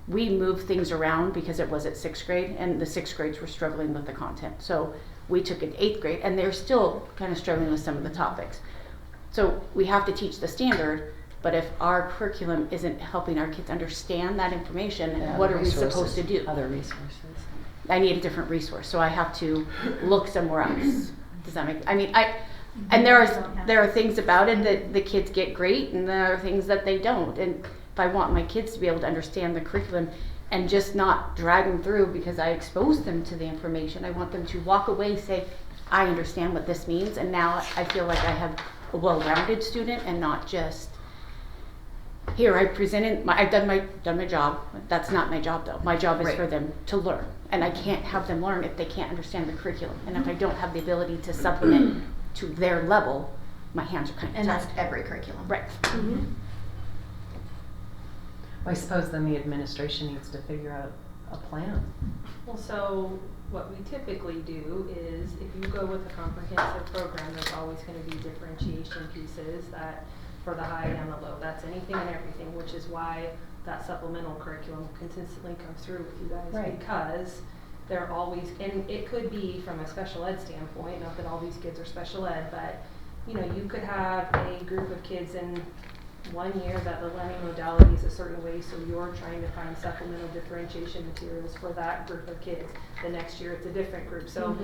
we moved things around because it was at 6th grade and the 6th grades were struggling with the content. So we took it 8th grade and they're still kind of struggling with some of the topics. So we have to teach the standard, but if our curriculum isn't helping our kids understand that information, what are we supposed to do? Other resources. I need a different resource, so I have to look somewhere else. Does that make? I mean, and there are things about it that the kids get great, and there are things that they don't. And if I want my kids to be able to understand the curriculum and just not drag them through because I exposed them to the information, I want them to walk away, say, I understand what this means, and now I feel like I have a well-rounded student and not just here I presented. I've done my job. That's not my job though. My job is for them to learn, and I can't have them learn if they can't understand the curriculum. And if I don't have the ability to supplement to their level, my hands are kind of And tied. that's every curriculum. Right. I suppose then the administration needs to figure out a plan. Well, so what we typically do is if you go with a comprehensive program, there's always going to be differentiation pieces that for the high and the low. That's anything and everything, which is why that supplemental curriculum consistently comes through with you guys. Right. Because they're always, and it could be from a special ed standpoint, not that all these kids are special ed, but you know, you could have a group of kids in 1 year that the learning modality is a certain way, so you're trying to find supplemental differentiation materials for that group of kids. The next year it's a different group. So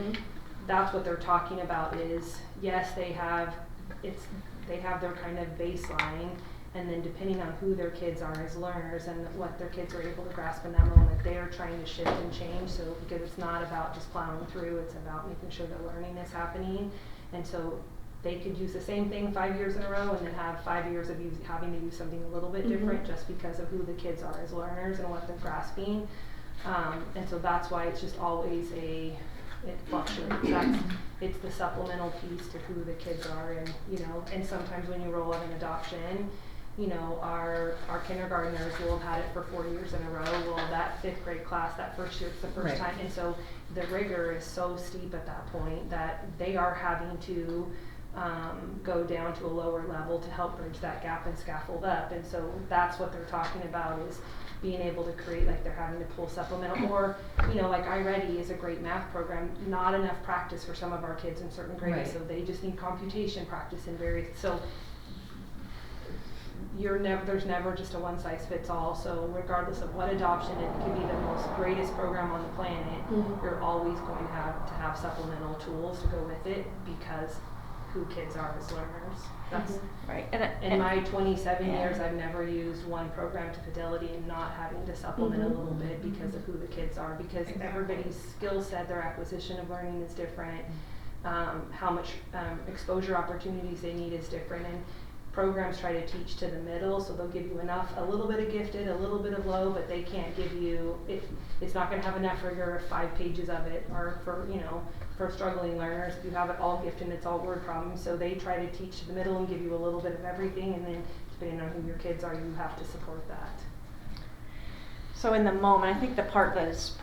that's what they're talking about is, yes, they have their kind of baseline, and then depending on who their kids are as learners and what their kids are able to grasp in that moment, they are trying to shift and change. So because it's not about just plowing through, it's about making sure that learning is happening. And so they could use the same thing 5 years in a row and then have 5 years of having to use something a little bit different just because of who the kids are as learners and what they're grasping. And so that's why it's just always it fluctuates. It's the supplemental piece to who the kids are, and you know, and sometimes when you roll out an adoption, you know, our kindergartners will have had it for 4 years in a row. Well, that 5th grade class, that first year, it's the first time, and so the rigor is so steep at that point that they are having to go down to a lower level to help bridge that gap and scaffold up. And so that's what they're talking about, is being able to create, like they're having to pull supplemental, or you know, like iReady is a great math program, not enough practice for some of our kids in certain grades, so they just need computation practice in various, so there's never just a one size fits all. So regardless of what adoption, it could be the most greatest program on the planet. You're always going to have supplemental tools to go with it because who kids are as learners. That's Right. in my 27 years, I've never used one program to fidelity and not having to supplement a little bit because of who the kids are. Because everybody's skill set, their acquisition of learning is different. How much exposure opportunities they need is different, and programs try to teach to the middle, so they'll give you enough, a little bit of gifted, a little bit of low, but they can't give you, it's not going to have enough rigor if 5 pages of it are for, for struggling learners. If you have it all gifted and it's all word problems, so they try to teach to the middle and give you a little bit of everything, and then depending on who your kids are, you have to support that. So in the moment, I think the part that is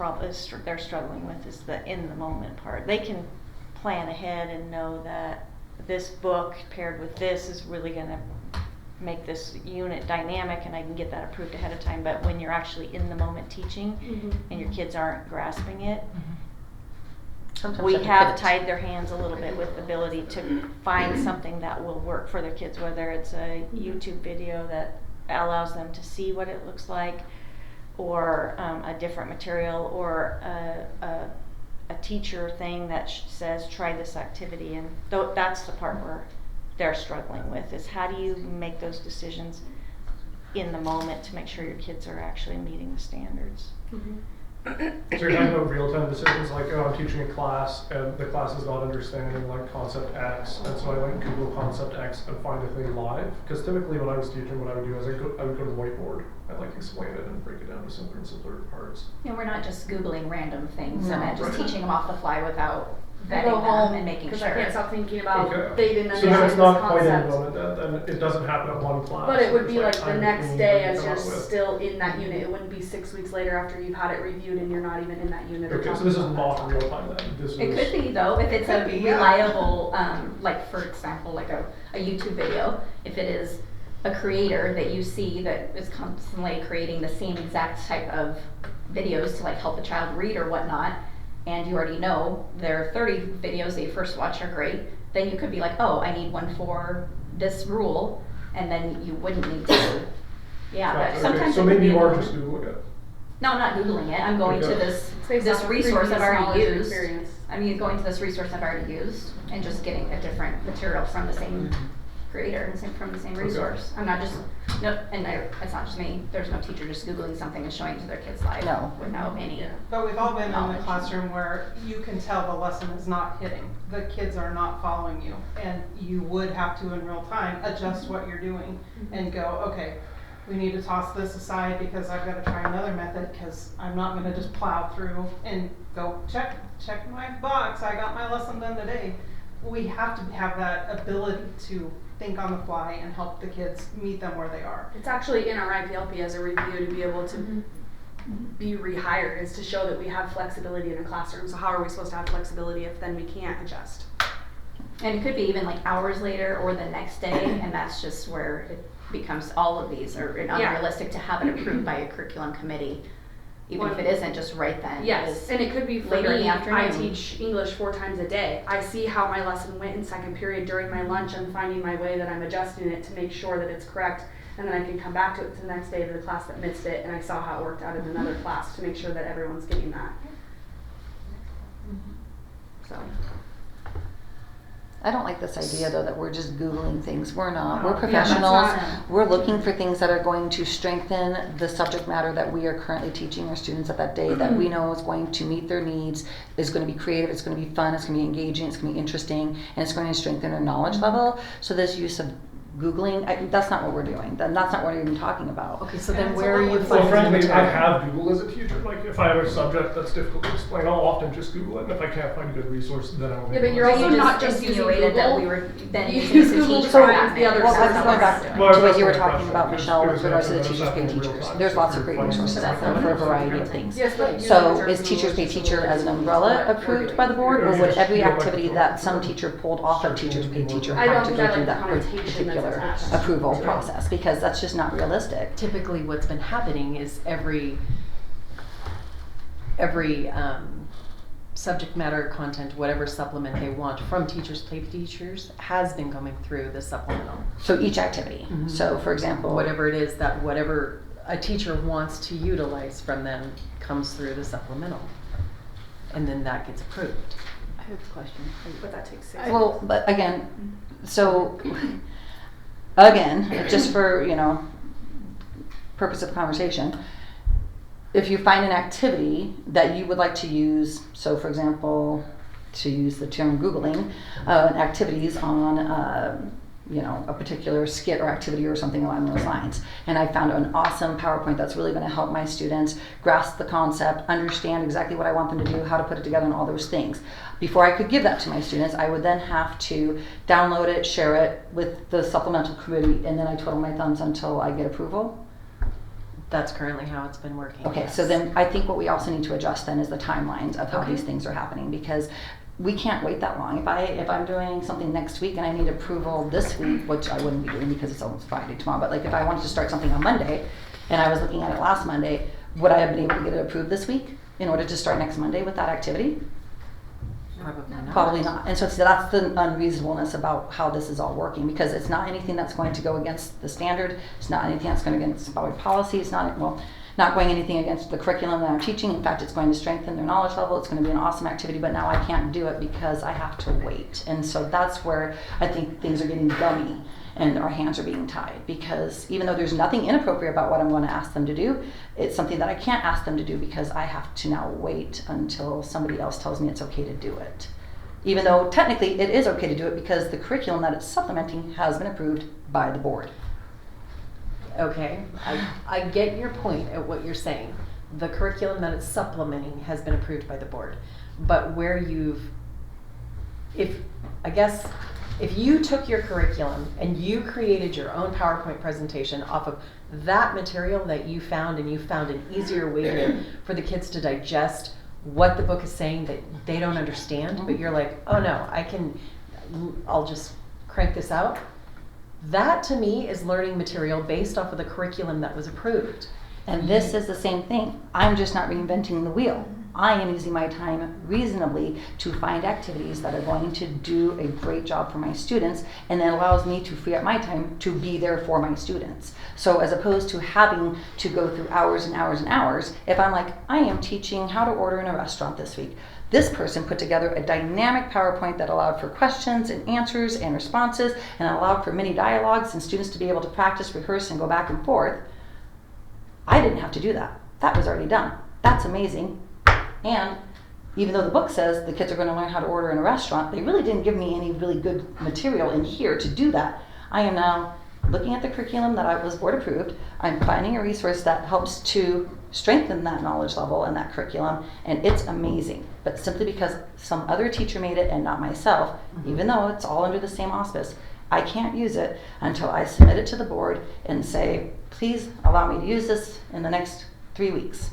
they're struggling with is the in the moment part. They can plan ahead and know that this book paired with this is really going to make this unit dynamic, and I can get that approved ahead of time. But when you're actually in the moment teaching and your kids aren't grasping it, we have tied their hands a little bit with the ability to find something that will work for their kids, whether it's a YouTube video that allows them to see what it looks like, or a different material, or a teacher thing that says try this activity. And that's the part where they're struggling with, is how do you make those decisions in the moment to make sure your kids are actually meeting the standards. So you're talking about real-time decisions, like, oh, I'm teaching a class and the class is not understanding like concept X, and so I like Google concept X and find a thing live. Because typically when I was teaching, what I would do is I would go to the whiteboard and like explain it and break it down to simpler and simpler parts. And we're not just Googling random things and then just Right. teaching them off the fly without I vetting go them home and making because sure. I can't stop thinking about Okay. they didn't So then understand it's this not quite in the concept. moment, then it doesn't happen at one class. But it would It's be like the time next between day what you as come you're up with. still in that unit. It wouldn't be 6 weeks later after you've had it reviewed and you're not even in that unit. or Okay, so talking this is about not that real time then. This is It could be though, if it's a Could be, yeah. reliable, like for example, like a YouTube video, if it is a creator that you see that is constantly creating the same exact type of videos to like help a child read or whatnot, and you already know their 30 videos that you first watch are great, then you could be like, oh, I need one for this rule, and then you wouldn't need to. Yeah, Gotcha, but sometimes so it could maybe be you a are little- just Googling it. No, I'm not Googling it. I'm going to Okay. this based off of resource I've previous already knowledge and used. experience. I mean, going to this resource I've already used and just getting a different material from the same creator and from the same Okay. resource. I'm not just, it's not just me. There's no teacher just Googling something and showing it to their kids live No. without any. But we've all been in the Knowledge. classroom where you can tell the lesson is not hitting. The kids are not following you, and you would have to, in real time, adjust what you're doing and go, okay, we need to toss this aside because I've got to try another method, because I'm not going to just plow through and go check my box. I got my lesson done today. We have to have that ability to think on the fly and help the kids meet them where they are. It's actually in our IPLP as a review to be able to be rehired, is to show that we have flexibility in a classroom. So how are we supposed to have flexibility if then we can't adjust? And it could be even like hours later or the next day, and that's just where it becomes all of these are unrealistic to have it approved by a curriculum committee, even if it isn't just right then. Yes, and it could be for later in me. the afternoon. I teach English 4 times a day. I see how my lesson went in second period during my lunch. I'm finding my way that I'm adjusting it to make sure that it's correct, and then I can come back to it the next day to the class that missed it, and I saw how it worked out in another class to make sure that everyone's getting that. So. I don't like this idea though that we're just Googling things. We're not. We're Yeah, that's professionals. not- We're looking for things that are going to strengthen the subject matter that we are currently teaching our students at that day, that we know is going to meet their needs, is going to be creative, it's going to be fun, it's going to be engaging, it's going to be interesting, and it's going to strengthen their knowledge level. So this use of Googling, that's not what we're doing. That's not what we're even talking about. Okay, so And then it's where are you a little- Well, finding the frankly, I material? have Google as a teacher. Like, if I have a subject that's difficult to explain, I'll often just Google it. And if I can't find a good resource, then I'll. Yeah, but you're also not just using insinuated that Google. we were then You using use to Google teach to for find that the other many. Well, that's going back Well, to what you were that's my talking about, question, Michelle, because with regards to the it was teachers pay happening in real teachers. time, There's so lots of if great you're resources finding out there for a variety of things. Yes, but So is teachers pay teacher as an umbrella approved by the board, or would every activity that some teacher pulled off of teachers pay teacher I don't have to think go I through like the that connotation that's particular attached approval to it. process? Because that's just not realistic. Typically what's been happening is every subject matter, content, whatever supplement they want from Teachers Pay Teachers has been coming through the supplemental. So each activity. Mhm. So for example, Whatever it is that whatever a teacher wants to utilize from them comes through the supplemental. And then that gets approved. I have a question. But that takes 6 well, but again, so again, just for, purpose of conversation, if you find an activity that you would like to use, so for example, to use the term Googling, activities on, a particular skit or activity or something along those lines. And I found an awesome PowerPoint that's really going to help my students grasp the concept, understand exactly what I want them to do, how to put it together, and all those things. Before I could give that to my students, I would then have to download it, share it with the supplemental committee, and then I twiddle my thumbs until I get approval. That's currently how it's been working. Okay, yes. so then I think what we also need to adjust then is the timelines of how Okay. these things are happening, because we can't wait that long. If I'm doing something next week and I need approval this week, which I wouldn't be doing because it's almost Friday tomorrow, but like if I wanted to start something on Monday and I was looking at it last Monday, would I have been able to get it approved this week in order to start next Monday with that activity? Probably not. Probably not. And so that's the unreasonableness about how this is all working, because it's not anything that's going to go against the standard. It's not anything that's going against board policy. It's not going anything against the curriculum that I'm teaching. In fact, it's going to strengthen their knowledge level. It's going to be an awesome activity, but now I can't do it because I have to wait. And so that's where I think things are getting gummy and our hands are being tied, because even though there's nothing inappropriate about what I'm going to ask them to do, it's something that I can't ask them to do because I have to now wait until somebody else tells me it's okay to do it. Even though technically it is okay to do it because the curriculum that it's supplementing has been approved by the board. Okay, I get your point at what you're saying. The curriculum that it's supplementing has been approved by the board. But where if you took your curriculum and you created your own PowerPoint presentation off of that material that you found, and you found an easier way for the kids to digest what the book is saying that they don't understand, but you're like, oh no, I'll just crank this out. That to me is learning material based off of the curriculum that was approved. And this is the same thing. I'm just not reinventing the wheel. I am using my time reasonably to find activities that are going to do a great job for my students, and then allows me to free up my time to be there for my students. So as opposed to having to go through hours and hours and hours, if I'm like, I am teaching how to order in a restaurant this week. This person put together a dynamic PowerPoint that allowed for questions and answers and responses, and allowed for mini dialogues and students to be able to practice, rehearse, and go back and forth. I didn't have to do that. That was already done. That's amazing. And even though the book says the kids are going to learn how to order in a restaurant, they really didn't give me any really good material in here to do that. I am now looking at the curriculum that I was board approved. I'm finding a resource that helps to strengthen that knowledge level and that curriculum, and it's amazing. But simply because some other teacher made it and not myself, even though it's all under the same auspice, I can't use it until I submit it to the board and say, please allow me to use this in the next 3 weeks.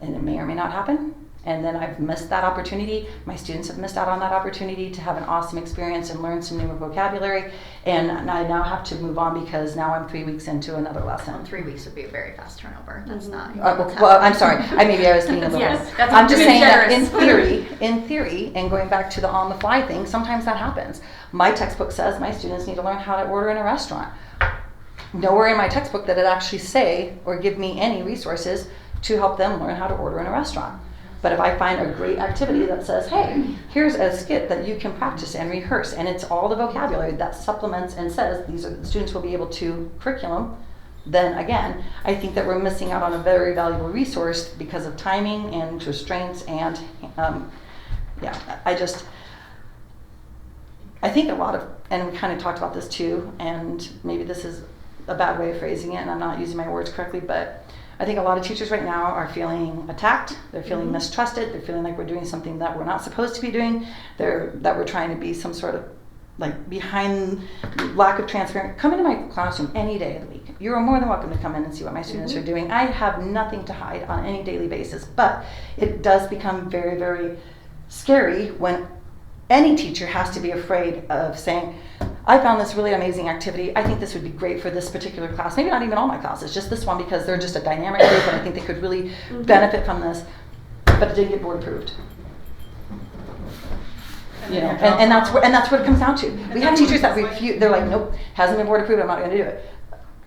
And it may or may not happen. And then I've missed that opportunity. My students have missed out on that opportunity to have an awesome experience and learn some new vocabulary. And I now have to move on because now I'm 3 weeks into another lesson. 3 weeks would be a very fast turnover. That's not. Well, I'm sorry. Maybe I was being a little. Yes, that's I'm just being saying that generous. in theory, and going back to the on-the-fly thing, sometimes that happens. My textbook says my students need to learn how to order in a restaurant. Nowhere in my textbook did it actually say or give me any resources to help them learn how to order in a restaurant. But if I find a great activity that says, hey, here's a skit that you can practice and rehearse, and it's all the vocabulary that supplements and says these are the students will be able to curriculum, then again, I think that we're missing out on a very valuable resource because of timing and restraints and I think a lot of, and we kind of talked about this too, and maybe this is a bad way of phrasing it and I'm not using my words correctly, but I think a lot of teachers right now are feeling attacked, they're feeling mistrusted, they're feeling like we're doing something that we're not supposed to be doing, that we're trying to be some sort of like behind lack of transparency. Come into my classroom any day of the week. You're more than welcome to come in and see what my students are doing. I have nothing to hide on any daily basis, but it does become very, very scary when any teacher has to be afraid of saying, I found this really amazing activity. I think this would be great for this particular class. Maybe not even all my classes, just this one because they're just a dynamic group and I think they could really benefit from this. But it didn't get board approved. You know, then your and job's that's what it comes down to. We have that's teachers that what it's refuse, they're like, nope, hasn't been board approved, I'm not gonna do it.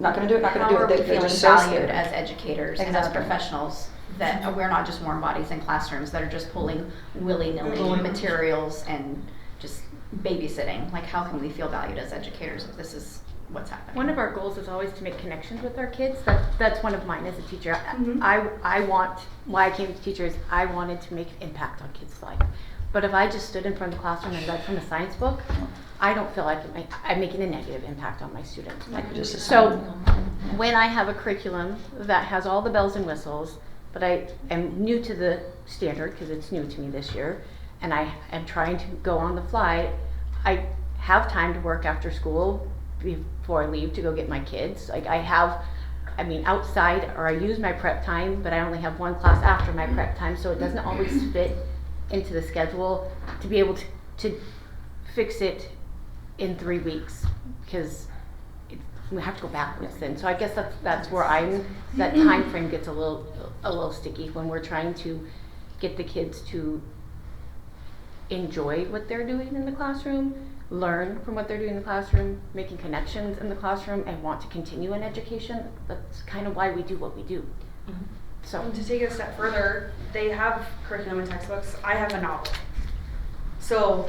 Not gonna do it, not gonna How do are it. we They're feeling just so valued scared. as educators and as Exactly. professionals that we're not just warm bodies in classrooms that are just pulling willy-nilly Googling. materials and just babysitting? Like, how can we feel valued as educators if this is what's happening? One of our goals is always to make connections with our kids. That's one of mine as a teacher. Mhm. I want, why I came to teachers, I wanted to make impact on kids' life. But if I just stood in front of the classroom and read from a science book, I don't feel like I'm making a negative impact on my students. So when I have a curriculum that has all the bells and whistles, but I am new to the standard because it's new to me this year, and I am trying to go on the fly, I have time to work after school before I leave to go get my kids. Like outside, or I use my prep time, but I only have one class after my prep time, so it doesn't always fit into the schedule to be able to fix it in 3 weeks, because we have to go backwards then. So I guess that's where that time frame gets a little sticky when we're trying to get the kids to enjoy what they're doing in the classroom, learn from what they're doing in the classroom, making connections in the classroom, and want to continue in education. That's kind of why we do what we do. So And to take it a step further, they have curriculum and textbooks. I have a novel. So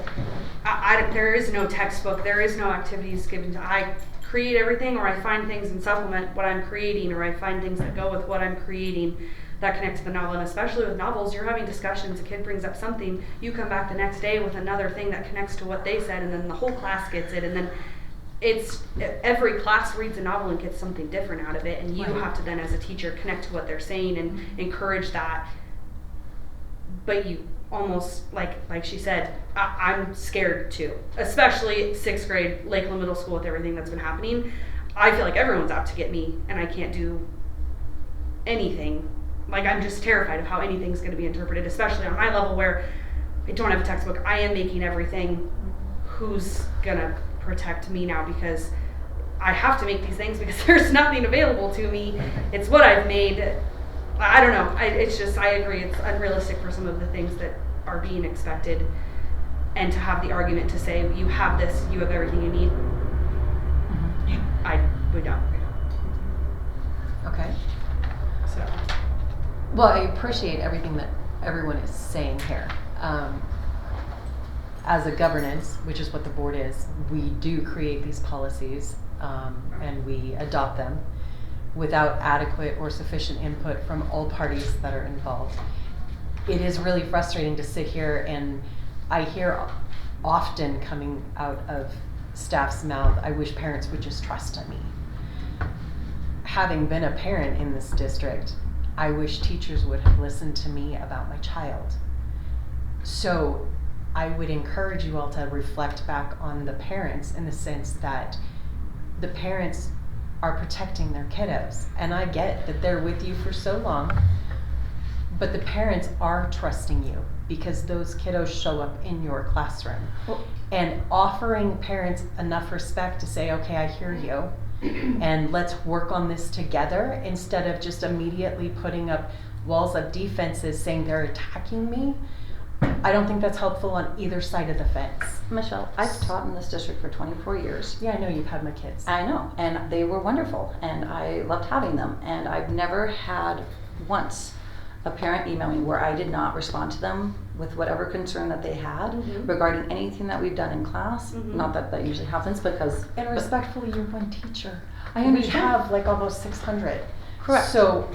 there is no textbook, there is no activities given to, I create everything, or I find things and supplement what I'm creating, or I find things that go with what I'm creating that connect to the novel. And especially with novels, you're having discussions, a kid brings up something, you come back the next day with another thing that connects to what they said, and then the whole class gets it, and then every class reads a novel and gets something different out of it, and you have to then as a teacher connect to what they're saying and encourage that. But you almost, like she said, I'm scared too, especially 6th grade, Lakeland Middle School, with everything that's been happening. I feel like everyone's out to get me, and I can't do anything. Like, I'm just terrified of how anything's going to be interpreted, especially on my level where I don't have a textbook. I am making everything. Who's gonna protect me now? Because I have to make these things because there's nothing available to me. It's what I've made. I don't know. I agree. It's unrealistic for some of the things that are being expected, and to have the argument to say, you have this, you have everything you need. We don't. Okay. So. Well, I appreciate everything that everyone is saying here. As a governance, which is what the board is, we do create these policies and we adopt them without adequate or sufficient input from all parties that are involved. It is really frustrating to sit here, and I hear often coming out of staff's mouth, I wish parents would just trust me. Having been a parent in this district, I wish teachers would have listened to me about my child. So I would encourage you all to reflect back on the parents, in the sense that the parents are protecting their kiddos. And I get that they're with you for so long, but the parents are trusting you because those kiddos show up in your classroom. And offering parents enough respect to say, okay, I hear you, and let's work on this together, instead of just immediately putting up walls of defenses saying they're attacking me. I don't think that's helpful on either side of the fence. Michelle, I've taught in this district for 24 years. Yeah, I know you've had my kids. I know, and they were wonderful, and I loved having them, and I've never had once a parent email me where I did not respond to them with whatever concern that they had regarding anything that we've done in class. Not that that usually happens, because... And respectfully, you're one teacher. I We only can. have like almost 600. Correct. So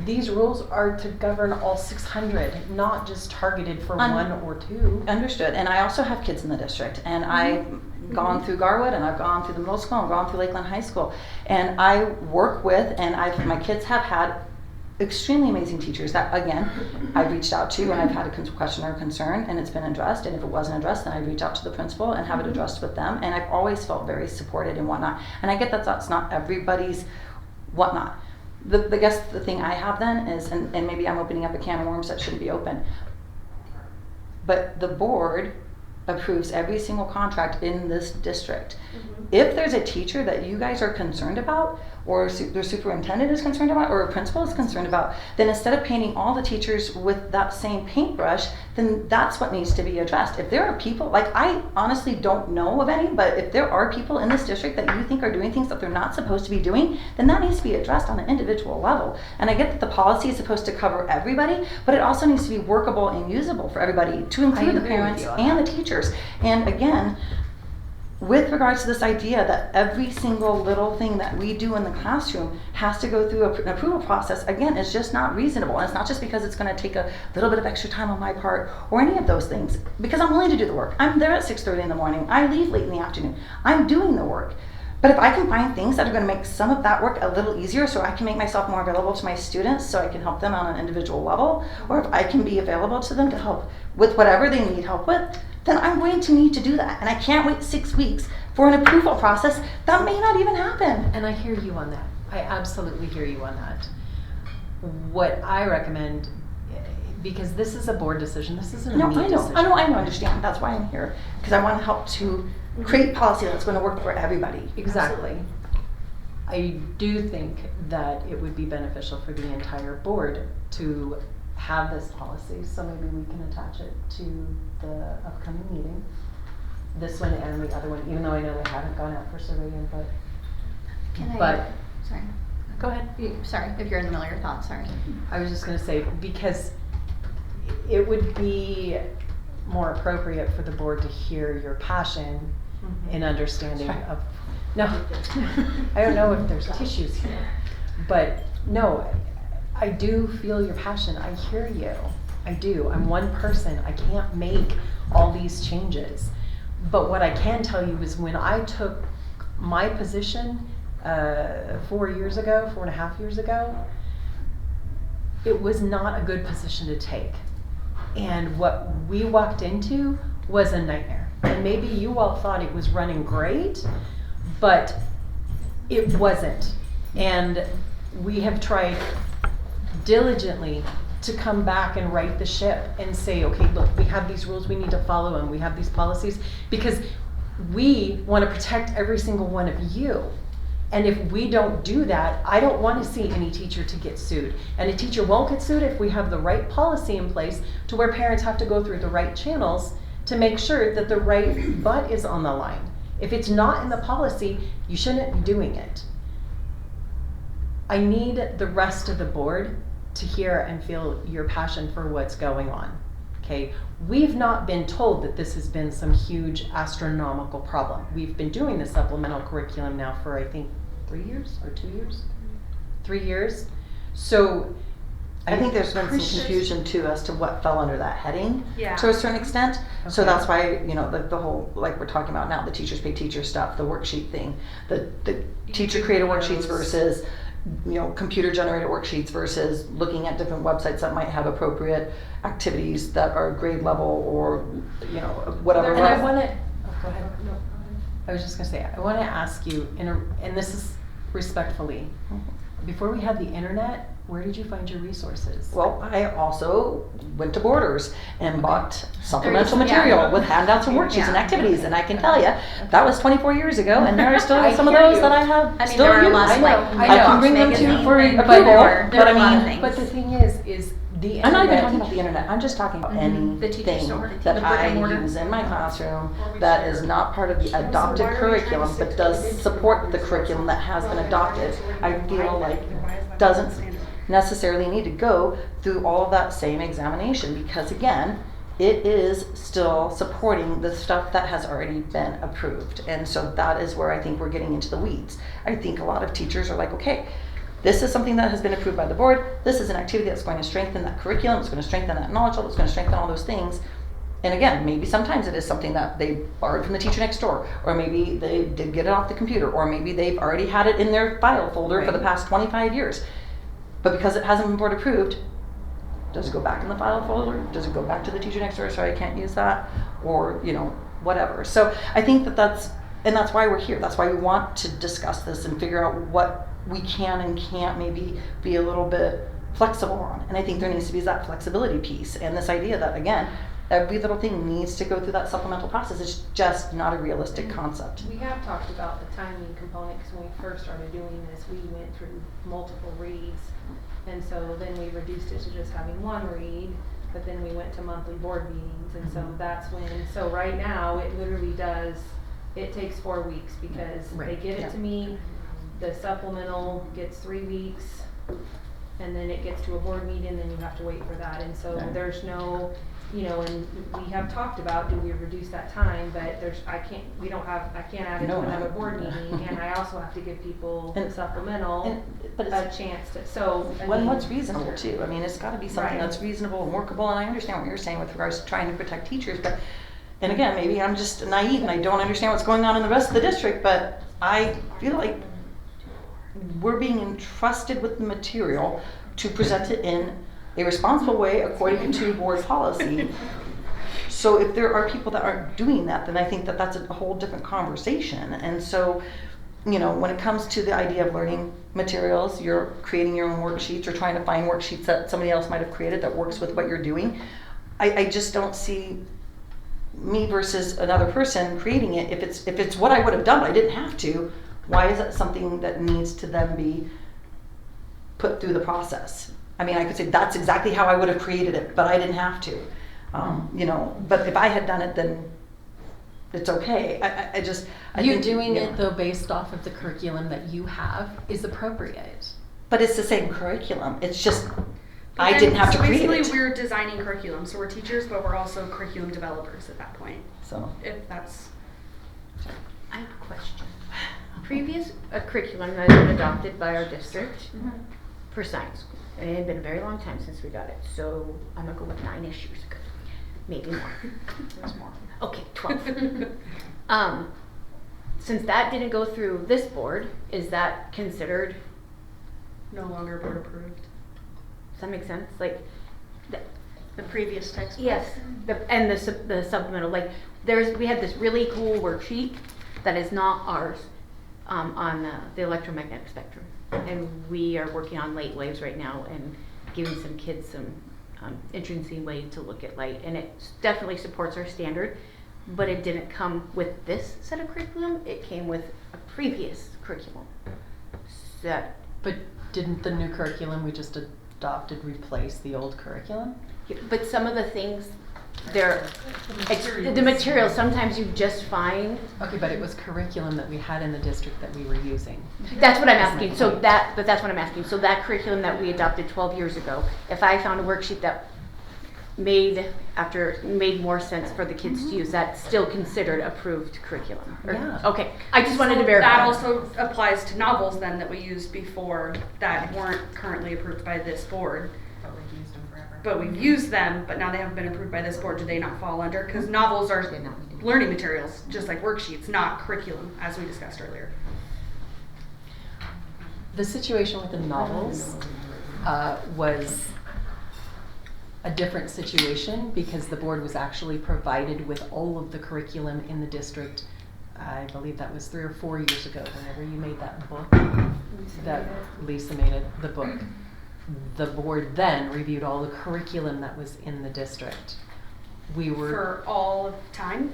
these rules are to govern all 600, not just targeted for one or two. Understood. And I also have kids in the district, and I've gone through Garwood, and I've gone through the middle school, and gone through Lakeland High School, and I work with, and my kids have had extremely amazing teachers that, again, I've reached out to when I've had a question or concern, and it's been addressed. And if it wasn't addressed, then I reach out to the principal and have it addressed with them. And I've always felt very supported and whatnot. And I get that that's not everybody's whatnot. The guess the thing I have then is, and maybe I'm opening up a can of worms that shouldn't be open, but the board approves every single contract in this district. If there's a teacher that you guys are concerned about, or their superintendent is concerned about, or a principal is concerned about, then instead of painting all the teachers with that same paintbrush, then that's what needs to be addressed. If there are people, like, I honestly don't know of any, but if there are people in this district that you think are doing things that they're not supposed to be doing, then that needs to be addressed on an individual level. And I get that the policy is supposed to cover everybody, but it also needs to be workable and usable for everybody, to include the agree with parents you on and that. the teachers. And again, with regards to this idea that every single little thing that we do in the classroom has to go through an approval process, again, it's just not reasonable. And it's not just because it's going to take a little bit of extra time on my part or any of those things, because I'm willing to do the work. I'm there at 6:30 in the morning. I leave late in the afternoon. I'm doing the work. But if I can find things that are going to make some of that work a little easier, so I can make myself more available to my students so I can help them on an individual level, or if I can be available to them to help with whatever they need help with, then I'm going to need to do that. And I can't wait 6 weeks for an approval process that may not even happen. And I hear you on that. I absolutely hear you on that. What I recommend, because this is a board decision, this isn't a No, me I know, decision. I understand. That's why I'm here, because I want to help to create policy that's going to work for everybody. Exactly. I do think that it would be beneficial for the entire board to have this policy, so maybe we can attach it to the upcoming meeting. This one and the other one, even though I know they haven't gone out for survey input. But Sorry. go ahead. Sorry, if you're in the middle of your thoughts, sorry. I was just gonna say, because it would be more appropriate for the board to hear your passion and understanding of, no, I don't know if there's tissues here, but no, I do feel your passion. I hear you. I do. I'm one person. I can't make all these changes. But what I can tell you is when I took my position 4 years ago, 4.5 years ago, it was not a good position to take. And what we walked into was a nightmare. And maybe you all thought it was running great, but it wasn't. And we have tried diligently to come back and right the ship and say, okay, look, we have these rules we need to follow and we have these policies, because we want to protect every single one of you. And if we don't do that, I don't want to see any teacher to get sued. And a teacher won't get sued if we have the right policy in place to where parents have to go through the right channels to make sure that the right butt is on the line. If it's not in the policy, you shouldn't be doing it. I need the rest of the board to hear and feel your passion for what's going on. Okay, we've not been told that this has been some huge astronomical problem. We've been doing the supplemental curriculum now for, I think, 3 years or 2 years? 3 years. So I think there's been some appreciate- confusion too as to what fell under that heading Yeah. to a certain extent. So Okay. that's why, you know, the whole, like we're talking about now, the teachers pay teacher stuff, the worksheet thing, the teacher created worksheets versus, you know, computer generated worksheets versus looking at different websites that might have appropriate activities that are grade level or, you know, whatever. And I want to, go ahead. I was just going to say, I want to ask you, and this is respectfully, before we had the internet, where did you find your resources? Well, I also went to Borders and bought supplemental There's- yeah. material with handouts and worksheets and Yeah. activities, and I can tell you, that was 24 years ago, and there are still I some of hear those you. that I have I mean, still there are used. lots of, like, I I know. can bring them to you magazine for things, approval, there but are I a lot of mean, things. But the thing is the I'm not even internet- talking about the internet, I'm just talking about Mhm. The teacher anything store, that the brick and I mortar. use in my classroom Or we that share. is not part of the So adopted why are we trying to curriculum, stick but to does the support the resources? curriculum that has been Well, adopted. I why feel is like that doesn't standard? necessarily need to go through all of that same examination, because again, it is still supporting the stuff that has already been approved. And so that is where I think we're getting into the weeds. I think a lot of teachers are like, okay, this is something that has been approved by the board. This is an activity that's going to strengthen that curriculum. It's going to strengthen that knowledge level. It's going to strengthen all those things. And again, maybe sometimes it is something that they borrowed from the teacher next door, or maybe they did get it off the computer, or maybe they've already had it in their file folder for the Right. past 25 years. But because it hasn't been board approved, does it go back in the file folder? Does it go back to the teacher next door so I can't use that? Or, you know, whatever. So I think that's why we're here. That's why we want to discuss this and figure out what we can and can't maybe be a little bit flexible on. And I think there needs to be that flexibility piece and this idea that, again, every little thing needs to go through that supplemental process. It's just not a realistic concept. We have talked about the timing component, because when we first started doing this, we went through multiple reads. And so then we reduced it to just having one read, but then we went to monthly board meetings. And so that's when, so right now, it literally does, it takes 4 weeks, because they Right, give it yeah. to me, the supplemental gets 3 weeks, and then it gets to a board meeting, and then you have to wait for that. And so Okay. there's no, you know, and we have talked about, do we reduce that time, but I can't add it No, to another I- board no. meeting, and I also have to give people And- supplemental But a it's, chance to, so. I when mean, what's reasonable too. I mean, it's gotta be something Right. that's reasonable and workable, and I understand what you're saying with regards to trying to protect teachers, but then again, maybe I'm just naive and I don't understand what's going on in the rest of the district, but I feel like we're being entrusted with the material to present it in a responsible way according to board policy. So if there are people that aren't doing that, then I think that that's a whole different conversation. And so, you know, when it comes to the idea of learning materials, you're creating your own worksheets or trying to find worksheets that somebody else might have created that works with what you're doing. I just don't see me versus another person creating it. If it's what I would have done, I didn't have to. Why is it something that needs to then be put through the process? I mean, I could say that's exactly how I would have created it, but I didn't have to. You know, but if I had done it, then it's okay. I You think, doing you know, it though based off of the curriculum that you have is appropriate. But it's the same curriculum. It's just But I then- didn't have to so create basically, it. we're designing curriculum, so we're teachers, but we're also curriculum developers at that point. So If that's I have a question. Previous curriculum that has been adopted by our district for science, and it had been a very long time since we got it, so I'm gonna go with 9-ish years ago, maybe more. there's more. Okay, 12. Since that didn't go through this board, is that considered, no longer board approved. does that make sense? Like, The previous textbook. yes, the supplemental, like, we had this really cool worksheet that is not ours, on the electromagnetic spectrum. And we are working on light waves right now and giving some kids some interesting way to look at light. And it definitely supports our standard, but it didn't come with this set of curriculum. It came with a previous curriculum. That, But didn't the new curriculum we just adopted replace the old curriculum? but some of the things, the material, sometimes you just find. Okay, but it was curriculum that we had in the district that we were using. That's what I'm That's my asking. So point. that's what I'm asking. So that curriculum that we adopted 12 years ago, if I found a worksheet that made more sense for the kids to use, that's still considered approved curriculum? Or- Yeah. Okay, I just wanted to So verify. That also applies to novels then that we used before that weren't currently approved by this board. But we've used them forever. But we've used them, but now they haven't been approved by this board. Do they not fall under? Because novels are Did not need to be. learning materials, just like worksheets, not curriculum, as we discussed earlier. The situation with the novels was a different situation because the board was actually provided with all of the curriculum in the district. I believe that was 3 or 4 years ago, whenever you made that book, that Lisa made it, the book. The board then reviewed all the curriculum that was in the district. We were, For all of time?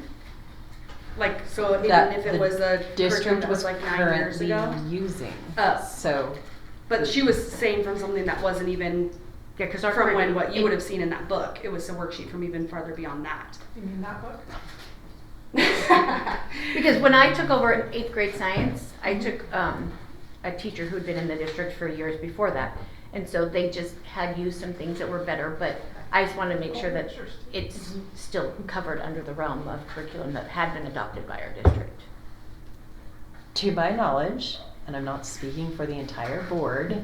Like, so even that if it the was a curriculum district that was was like 9 years currently ago? using. Oh. So, But she was saying from something that wasn't even Yeah, because our from when what you it- would have seen in that book. It was a worksheet from even farther beyond that. You mean that book? Because when I took over 8th grade science, I took a teacher who'd been in the district for years before that. And so they just had used some things that were better, but I just wanted to make sure that it's still covered under the realm of curriculum that had been adopted by our district. to my knowledge, and I'm not speaking for the entire board,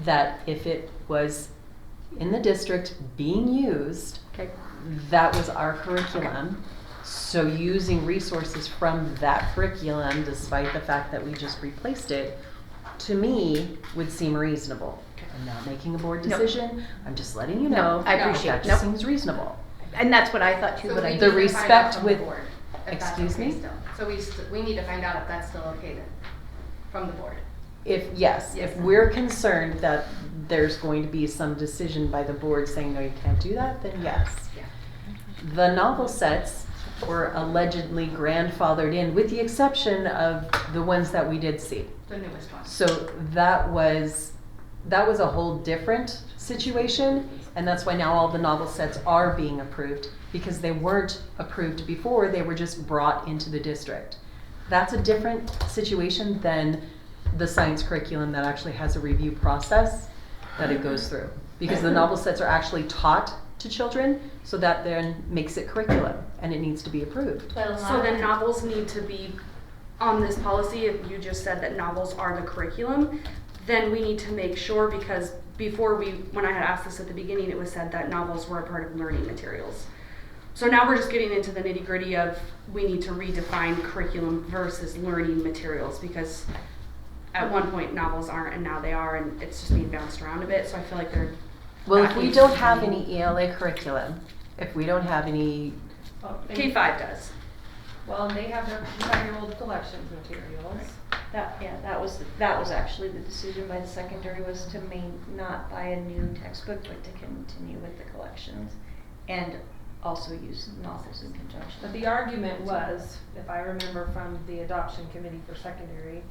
that if it was in the district being used, Okay. that was our curriculum. So using resources from that curriculum, despite the fact that we just replaced it, to me would seem reasonable. I'm not making a board No. decision, I'm just letting you No, know. I that appreciate that it. just Nope. seems reasonable. And that's what I thought too, So but we I need The to find out respect from the with- board if that's excuse okay me? still. So we need to find out if that's still okay then, from the board. If Yes. we're concerned that there's going to be some decision by the board saying, no, you can't do that, then yes. The novel sets were allegedly grandfathered in, with the exception of the ones that we did see. The newest one. So that was a whole different situation, and that's why now all the novel sets are being approved, because they weren't approved before, they were just brought into the district. That's a different situation than the science curriculum that actually has a review process that it goes through. Because the novel sets are actually taught to children, so that then makes it curriculum, and it needs to be approved. But a lot So of then them- novels need to be on this policy. If you just said that novels are the curriculum, then we need to make sure, because when I had asked this at the beginning, it was said that novels were a part of learning materials. So now we're just getting into the nitty gritty of we need to redefine curriculum versus learning materials, because at one point novels aren't and now they are, and it's just being bounced around a bit. So I feel like they're Well, that if we needs don't to have be- any ELA curriculum, if we don't have any, K-5 does. Well, they have their 5-year-old collections materials. That was actually the decision by the secondary, was to not buy a new textbook, but to continue with the collections and also use novels in conjunction. But the argument was, if I remember from the adoption committee for secondary,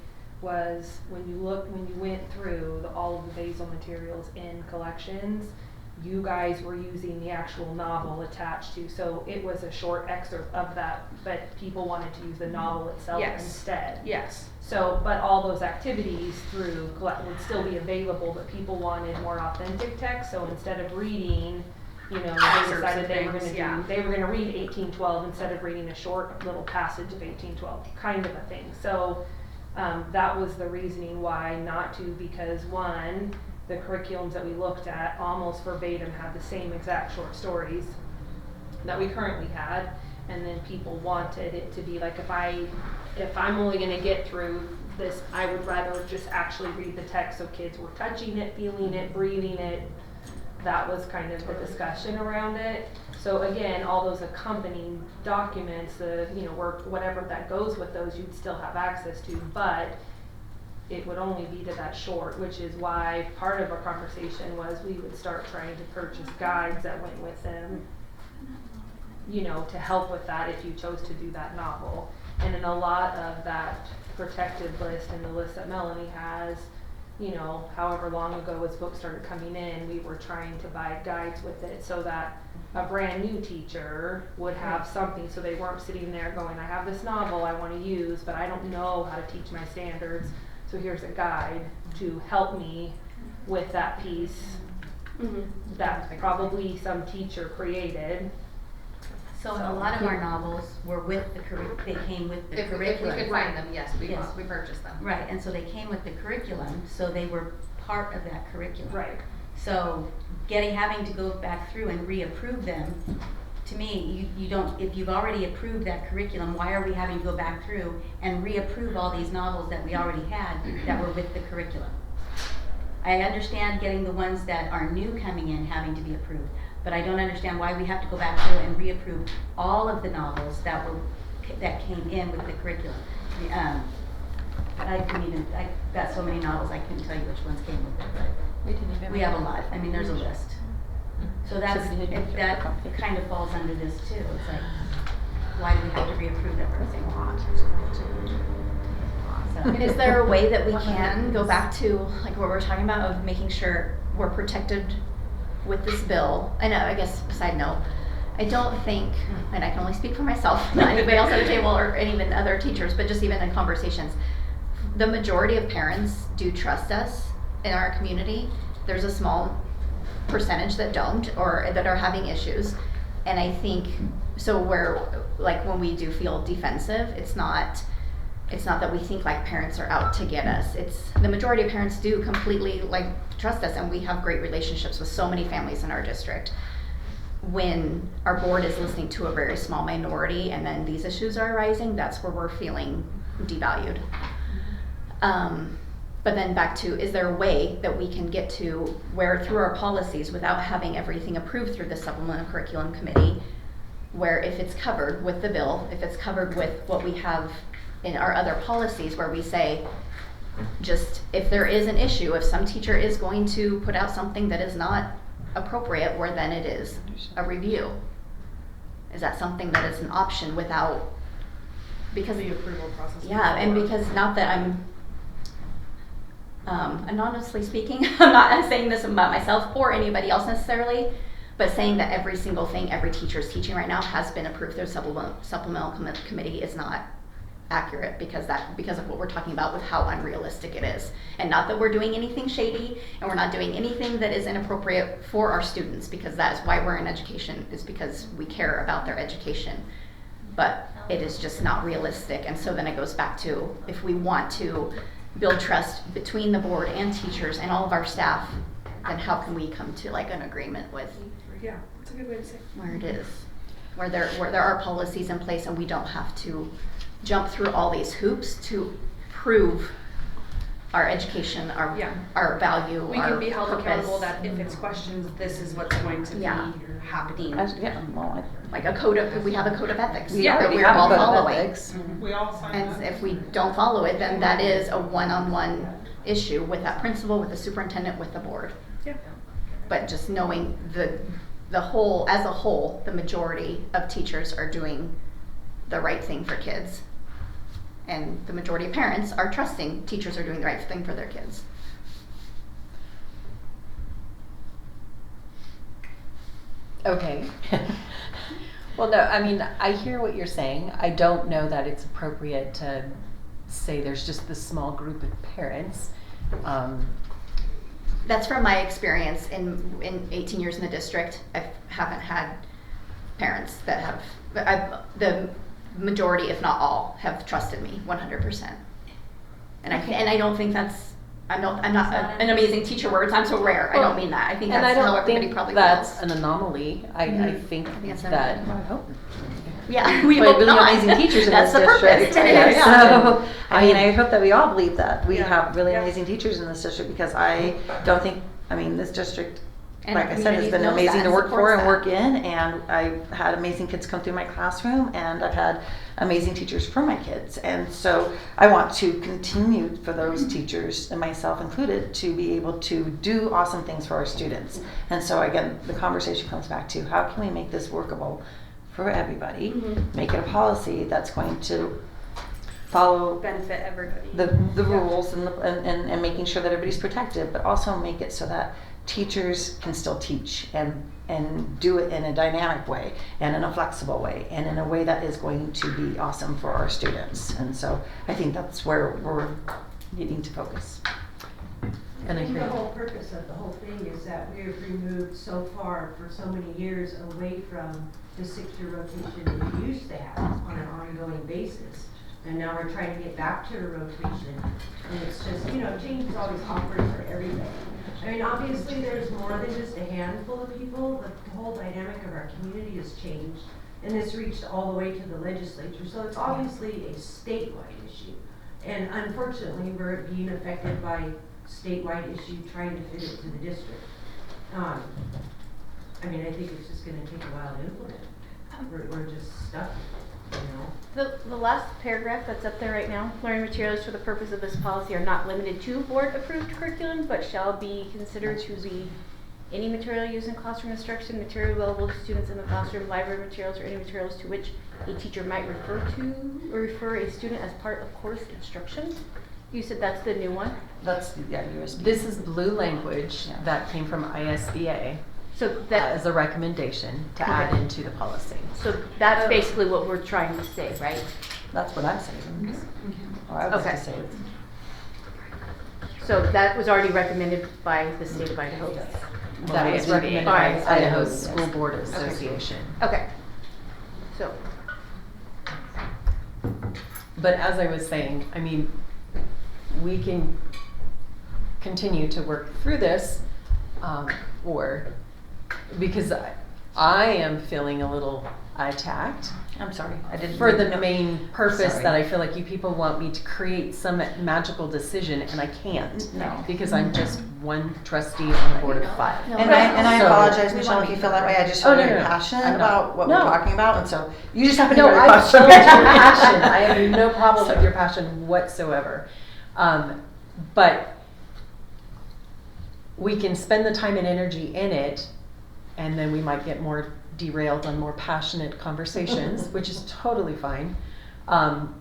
was when you went through all of the basal materials in collections, you guys were using the actual novel attached to, so it was a short excerpt of that, but people wanted to use the novel itself Yes. instead. Yes. So, but all those activities through would still be available, but people wanted more authentic text, so instead of reading, they Excerpts decided of they were things, gonna they were gonna read 1812 instead of reading a short little passage of 1812, kind of a thing. So, that was the reasoning why not to, because one, the curriculums that we looked at almost verbatim had the same exact short stories that we currently had, and then people wanted it to be like, if I'm only gonna get through this, I would rather just actually read the text so kids were touching it, feeling it, breathing it. That was kind of the discussion around it. So again, all those accompanying documents, work, whatever that goes with those, you'd still have access to, but it would only be to that short, which is why part of our conversation was we would start trying to purchase guides that went with them, to help with that if you chose to do that novel. And in a lot of that protected list and the list that Melanie has, however long ago as books started coming in, we were trying to buy guides with it so that a brand new teacher would have something, so they weren't sitting there going, I have this novel I want to use, but I don't know how to teach my standards, so here's a guide to help me with that piece that probably some teacher created. So a lot of our novels were with they came with the curriculum. If we could find them, yes, we Yes. purchased them. Right, and so they came with the curriculum, so they were part of that curriculum. Right. So having to go back through and reapprove them, to me, you don't, if you've already approved that curriculum, why are we having to go back through and reapprove all these novels that we already had that were with the curriculum? I understand getting the ones that are new coming in having to be approved, but I don't understand why we have to go back through and reapprove all of the novels that came in with the curriculum. I got so many novels, I couldn't tell you which ones came with it, but we have a lot. I mean, there's a list. So that kind of falls under this too. It's like, why do we have to reapprove everything? And is there a way that we can go back to like what we're talking about of making sure we're protected with this bill? I know, I guess, side note, I don't think, and I can only speak for myself, not anybody else at the table or even other teachers, but just even in conversations, the majority of parents do trust us in our community. There's a small percentage that don't, or that are having issues. And I think, so when we do feel defensive, it's not that we think like parents are out to get us. It's the majority of parents do completely trust us, and we have great relationships with so many families in our district. When our board is listening to a very small minority and then these issues are arising, that's where we're feeling devalued. But then back to, is there a way that we can get to where through our policies, without having everything approved through the supplemental curriculum committee, where if it's covered with the bill, if it's covered with what we have in our other policies, where we say, just if there is an issue, if some teacher is going to put out something that is not appropriate, where then it is a review. Is that something that is an option without, because The approval process. yeah, and because not that I'm anonymously speaking, I'm not saying this about myself or anybody else necessarily, but saying that every single thing every teacher is teaching right now has been approved through supplemental committee is not accurate, because of what we're talking about with how unrealistic it is. And not that we're doing anything shady, and we're not doing anything that is inappropriate for our students, because that is why we're in education, is because we care about their education. But it is just not realistic. And so then it goes back to, if we want to build trust between the board and teachers and all of our staff, then how can we come to like an agreement with Yeah, that's a good way to say it. where it is, where there are policies in place, and we don't have to jump through all these hoops to prove our education, our Yeah. our value, We our can be held purpose. accountable that if it's questions, this is what's going to Yeah. be happening. Yeah, well, like a code of, we have a code of ethics we that already we're have a all code of following. ethics. We all signed And that. if we don't follow it, then that is a one-on-one issue with that principal, with the superintendent, with the board. Yeah. But just knowing the whole, as a whole, the majority of teachers are doing the right thing for kids. And the majority of parents are trusting teachers are doing the right thing for their kids. Okay. Well, no, I mean, I hear what you're saying. I don't know that it's appropriate to say there's just this small group of parents. That's from my experience in 18 years in the district. I haven't had parents that have, the majority, if not all, have trusted me 100%. And I don't think that's, I'm not an amazing teacher words. I'm so rare. I don't mean that. I think And that's I how don't everybody think probably that's feels. an anomaly. I think that's that. everybody. I hope. Yeah, we But hope really not. amazing teachers in That's this the district. purpose. Yeah, Yeah. So, I mean, I hope that we all believe that. We Yeah. have really Yeah. amazing teachers in this district, because I don't think, I mean, this district, And like the I said, has community been knows amazing that to and work for supports and that. work in, and I've had amazing kids come through my classroom, and I've had amazing teachers for my kids. And so I want to continue for those teachers, and myself included, to be able to do awesome things for our students. And so again, the conversation comes back to, how can we make this workable for everybody? Mhm. Make it a policy that's going to follow Benefit everybody. the rules and making sure that everybody's protected, but also make it so that teachers can still teach and do it in a dynamic way and in a flexible way and in a way that is going to be awesome for our students. And so I think that's where we're needing to focus. And I think hear the whole purpose of the whole thing is that we have removed so far for so many years away from the 6-year rotation that we used to have on an ongoing basis. And now we're trying to get back to a rotation. And it's just, change is always awkward for everybody. I mean, obviously there's more than just a handful of people. The whole dynamic of our community has changed. And this reached all the way to the legislature. So it's obviously a statewide issue. And unfortunately, we're being affected by statewide issue trying to fit it to the district. I mean, I think it's just gonna take a while to implement. We're just stuck, The last paragraph that's up there right now, learning materials for the purpose of this policy are not limited to board-approved curriculum, but shall be considered to be any material used in classroom instruction, material available to students in the classroom, library materials, or any materials to which a teacher might refer a student as part of course instruction. You said that's the new one? That's, USB. this is blue language Yeah. that came from ISBA So that, as a recommendation to add Okay. into the policy. so that's basically what we're trying to say, right? That's what I'm saying. Or I was Okay. to say it. So that was already recommended by the state of Idaho? That is ISBA. recommended by Alright. Idaho Yes. School Board Association. Okay. So, But as I was saying, I mean, we can continue to work through this, or because I am feeling a little attacked I'm sorry, I didn't. for the no. main purpose Sorry. that I feel like you people want me to create some magical decision, and I can't. No. Because I'm just one trustee on the board of 5. No, And I So- apologize, Michelle, if you feel that way. I just feel Oh, no, very no, no. passionate I'm not. about what No. we're talking about, and so you just have to No, hear I your felt question. your passion. I have no problem with your passion whatsoever. But we can spend the time and energy in it, and then we might get more derailed on more passionate conversations, which is totally fine.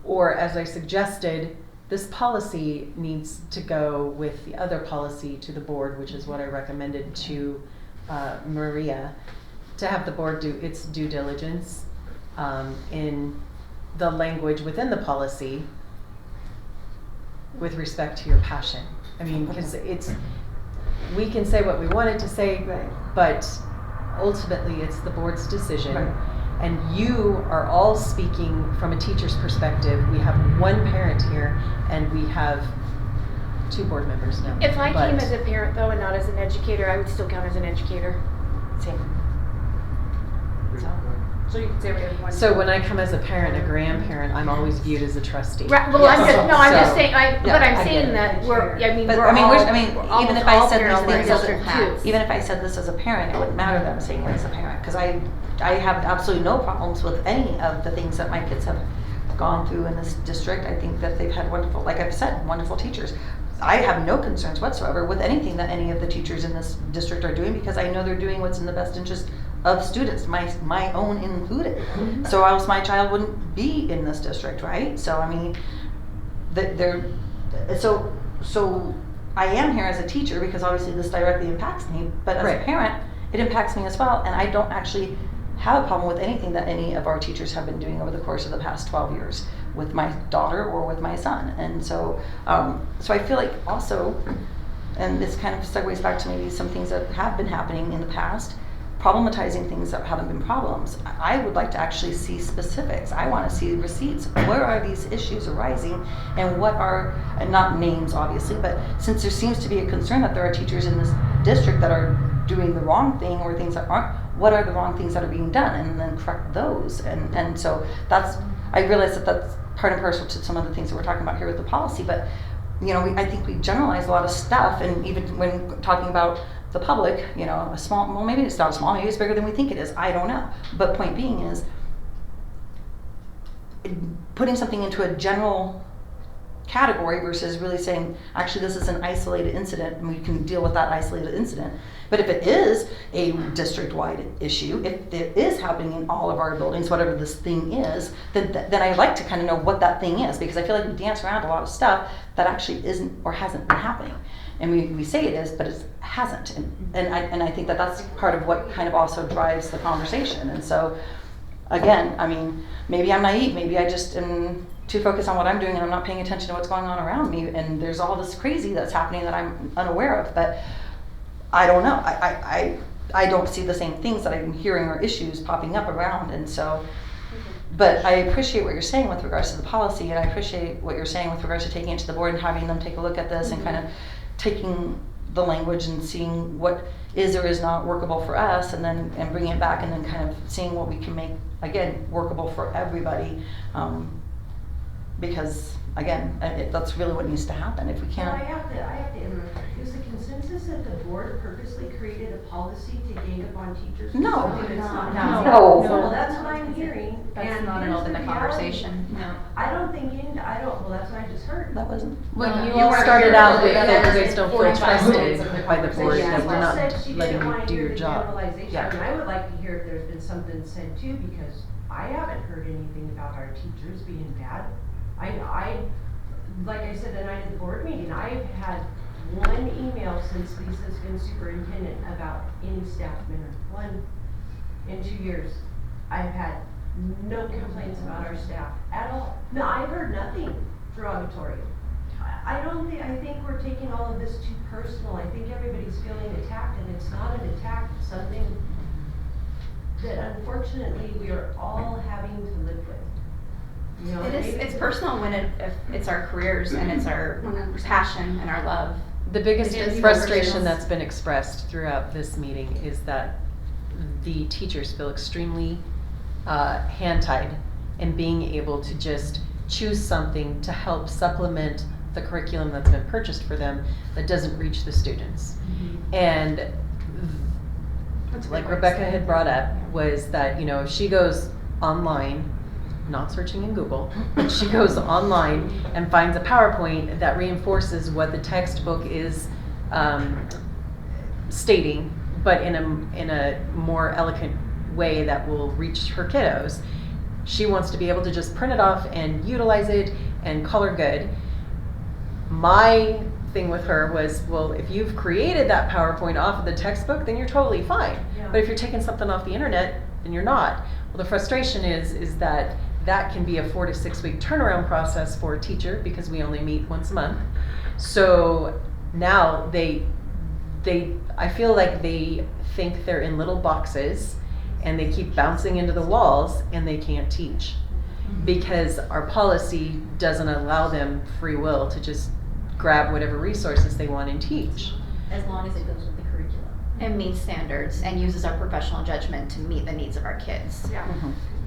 Or as I suggested, this policy needs to go with the other policy to the board, which is what I recommended to Maria, to have the board do its due diligence in the language within the policy with respect to your passion. I mean, because we can say what we wanted to say, but ultimately it's the board's decision. Right. And you are all speaking from a teacher's perspective. We have one parent here, and we have 2 board members now. If I But- came as a parent though and not as an educator, I would still count as an educator. Same. So you could say whatever you want. So when I come as a parent, a grandparent, I'm always viewed as a trustee. Right, well, I'm just, no, I'm just So- saying, Yeah, but I'm I get saying it. that we're, I mean, But we're I mean, all, even almost if I all said parents these in things district too. even if I said this as a parent, it wouldn't matter that I'm saying it as a parent, because I have absolutely no problems with any of the things that my kids have gone through in this district. I think that they've had wonderful, like I've said, wonderful teachers. I have no concerns whatsoever with anything that any of the teachers in this district are doing, because I know they're doing what's in the best interest of students, my own included. So else my child wouldn't be in this district, right? So I mean, so I am here as a teacher because obviously this directly impacts me, but as Right. a parent, it impacts me as well, and I don't actually have a problem with anything that any of our teachers have been doing over the course of the past 12 years with my daughter or with my son. And so, so I feel like also, and this kind of segues back to maybe some things that have been happening in the past, problematizing things that haven't been problems. I would like to actually see specifics. I want to see receipts. Where are these issues arising, and what are, and not names obviously, but since there seems to be a concern that there are teachers in this district that are doing the wrong thing or things that aren't, what are the wrong things that are being done, and then correct those. And so that's, I realize that that's part and parcel to some of the things that we're talking about here with the policy, but you know, I think we generalize a lot of stuff, and even when talking about the public, you know, a small, well, maybe it's not small, maybe it's bigger than we think it is, I don't know. But point being is, putting something into a general category versus really saying, actually this is an isolated incident and we can deal with that isolated incident. But if it is a district-wide issue, if it is happening in all of our buildings, whatever this thing is, then I'd like to kind of know what that thing is, because I feel like we dance around a lot of stuff that actually isn't or hasn't been happening. And we say it is, but it hasn't. And I think that that's part of what kind of also drives the conversation. And so, again, I mean, maybe I'm naive. Maybe I just am too focused on what I'm doing and I'm not paying attention to what's going on around me. And there's all this crazy that's happening that I'm unaware of. But I don't know. I don't see the same things that I'm hearing or issues popping up around. And so, but I appreciate what you're saying with regards to the policy, and I appreciate what you're saying with regards to taking it to the board and having them take a look at this and kind of taking the language and seeing what is or is not workable for us, and then bringing it back, and then kind of seeing what we can make, again, workable for everybody, because again, that's really what needs to happen. If we Well, can't, I have to interrupt. Is the consensus that the board purposely created a policy to gang up on teachers? No. Something that's not No. happening? No. Well, that's what I'm hearing. That's and not here's involved in the reality. conversation, no. I don't think, well, that's what I just heard. that wasn't. Well, you you all weren't started here out for with that. that you guys don't feel 45 minutes of the trusted by the board, conversation. that we're not She said she letting didn't you want to do hear your the job. generalization. Yeah. And I would like to hear if there's been something said too, because I haven't heard anything about our teachers being bad. I like I said the night of the board meeting, I've had one email since Lisa's been superintendent about any staff member. One in 2 years. I've had no complaints about our staff at all. No, I've heard nothing derogatory. I think we're taking all of this too personal. I think everybody's feeling attacked, and it's not an attack, it's something that unfortunately we are all having to live with. You know, It's personal when if it's our careers and it's our 100%. passion and our love. The biggest It is frustration personal. that's been expressed throughout this meeting is that the teachers feel extremely hand-tied in being able to just choose something to help supplement the curriculum that's been purchased for them that doesn't reach the students. And like Rebecca had brought up, was that, you know, if she goes online, not searching in Google, but she goes online and finds a PowerPoint that reinforces what the textbook is stating, but in a more eloquent way that will reach her kiddos. She wants to be able to just print it off and utilize it and call her good. My thing with her was, well, if you've created that PowerPoint off of the textbook, then you're totally fine. Yeah. But if you're taking something off the internet, then you're not. Well, the frustration is that can be a 4 to 6 week turnaround process for a teacher because we only meet once a month. So now I feel like they think they're in little boxes and they keep bouncing into the walls and they can't teach because our policy doesn't allow them free will to just grab whatever resources they want and teach. As long as it goes with the curriculum. And meets standards and uses our professional judgment to meet the needs of our kids. Yeah.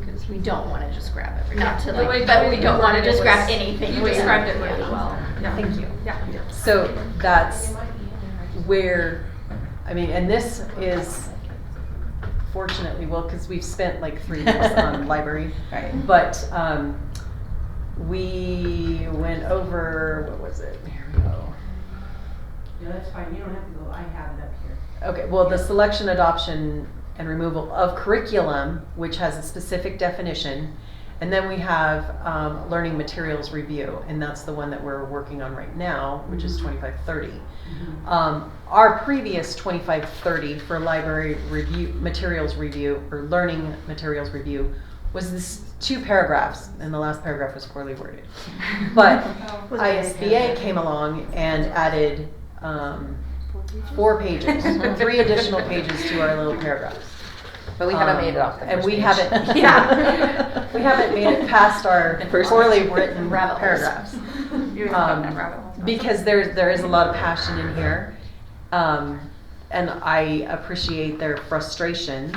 Because we don't want to just grab everything. Yeah. Not to The way like, that but we we don't want to worded it just grab was- anything. You we described have. it really Yeah. well. Yeah. Thank you. Yeah. So that's where, I mean, and this is fortunately, well, because we've spent like 3 weeks on library. Right. But we went over, what was it? Here we go. No, that's fine, you don't have to go, I have it up here. Okay, well, the selection, adoption, and removal of curriculum, which has a specific definition. And then we have learning materials review, and that's the one that we're working on right now, which is 2530. Our previous 2530 for library review, materials review, or learning materials review, was this 2 paragraphs, and the last paragraph was poorly worded. But ISBA came along and added 4 pages, 3 additional pages to our little paragraphs. But we haven't made it off the And first we page. haven't, yeah, we haven't made it past our poorly written Rabbit holes. paragraphs. You have that rabbit hole. Because there is a lot of passion in here, and I appreciate their frustrations.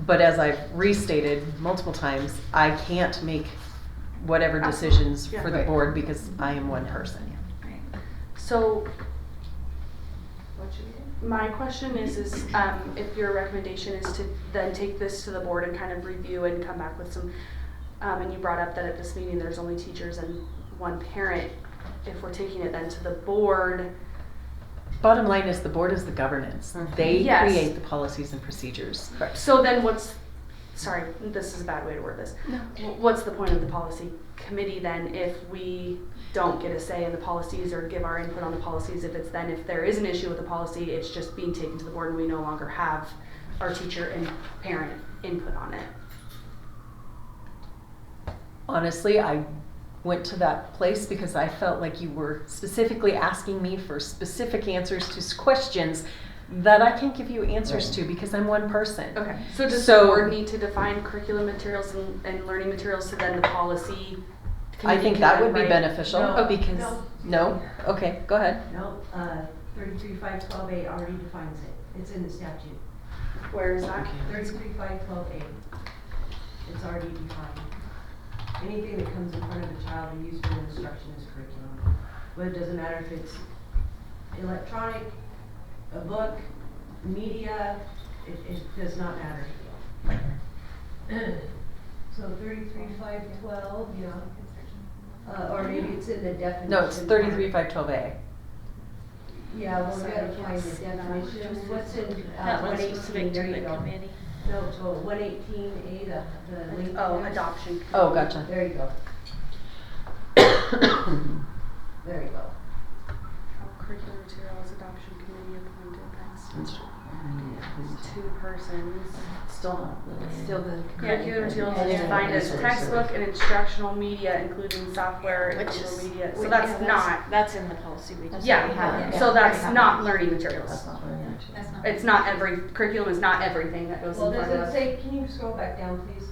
But as I've restated multiple times, I can't make whatever decisions Yeah. for the Right. board because I am one person. So, my question is if your recommendation is to then take this to the board and kind of review and come back with some, and you brought up that at this meeting there's only teachers and 1 parent, if we're taking it then to the board. Bottom line is the board is the governance. They Yes. create the policies and procedures. So then sorry, this is a bad way to word this. What's the point of the policy committee then if we don't get a say in the policies or give our input on the policies? If there is an issue with the policy, it's just being taken to the board and we no longer have our teacher and parent input on it. Honestly, I went to that place because I felt like you were specifically asking me for specific answers to questions that I can't give you answers to because I'm one person. Okay, so does the board need to define curriculum materials and learning materials so then the policy I think committee that can would be write- beneficial No. because, no? Okay, go ahead. No, 33.512A already defines it, it's in the statute. Where is that? 33.512A, it's already defined. Anything that comes in front of a child and used for instruction is curriculum. But it doesn't matter if it's electronic, a book, media, it does not matter. So 33.512, yeah. Or maybe it's in the definition. No, it's 33.512A. Yeah, well, we Sorry, gotta I can't find see the that. definition, what's in, That one's 118, specific to there you the go. committee. No, so 118A, the link. Oh, there. adoption. Oh, gotcha. There you go, there you go. Curriculum materials adoption committee appointed next. 2 persons. Still the. Curriculum materials And is then defined as resources. textbook and instructional media, including software and Which digital is, media. So yeah, that's not, that's in the policy we just. yeah, have. so that's not learning materials. That's not very much. That's not. It's not curriculum is not everything that goes Well, in does front it of. say, can you scroll back down, please?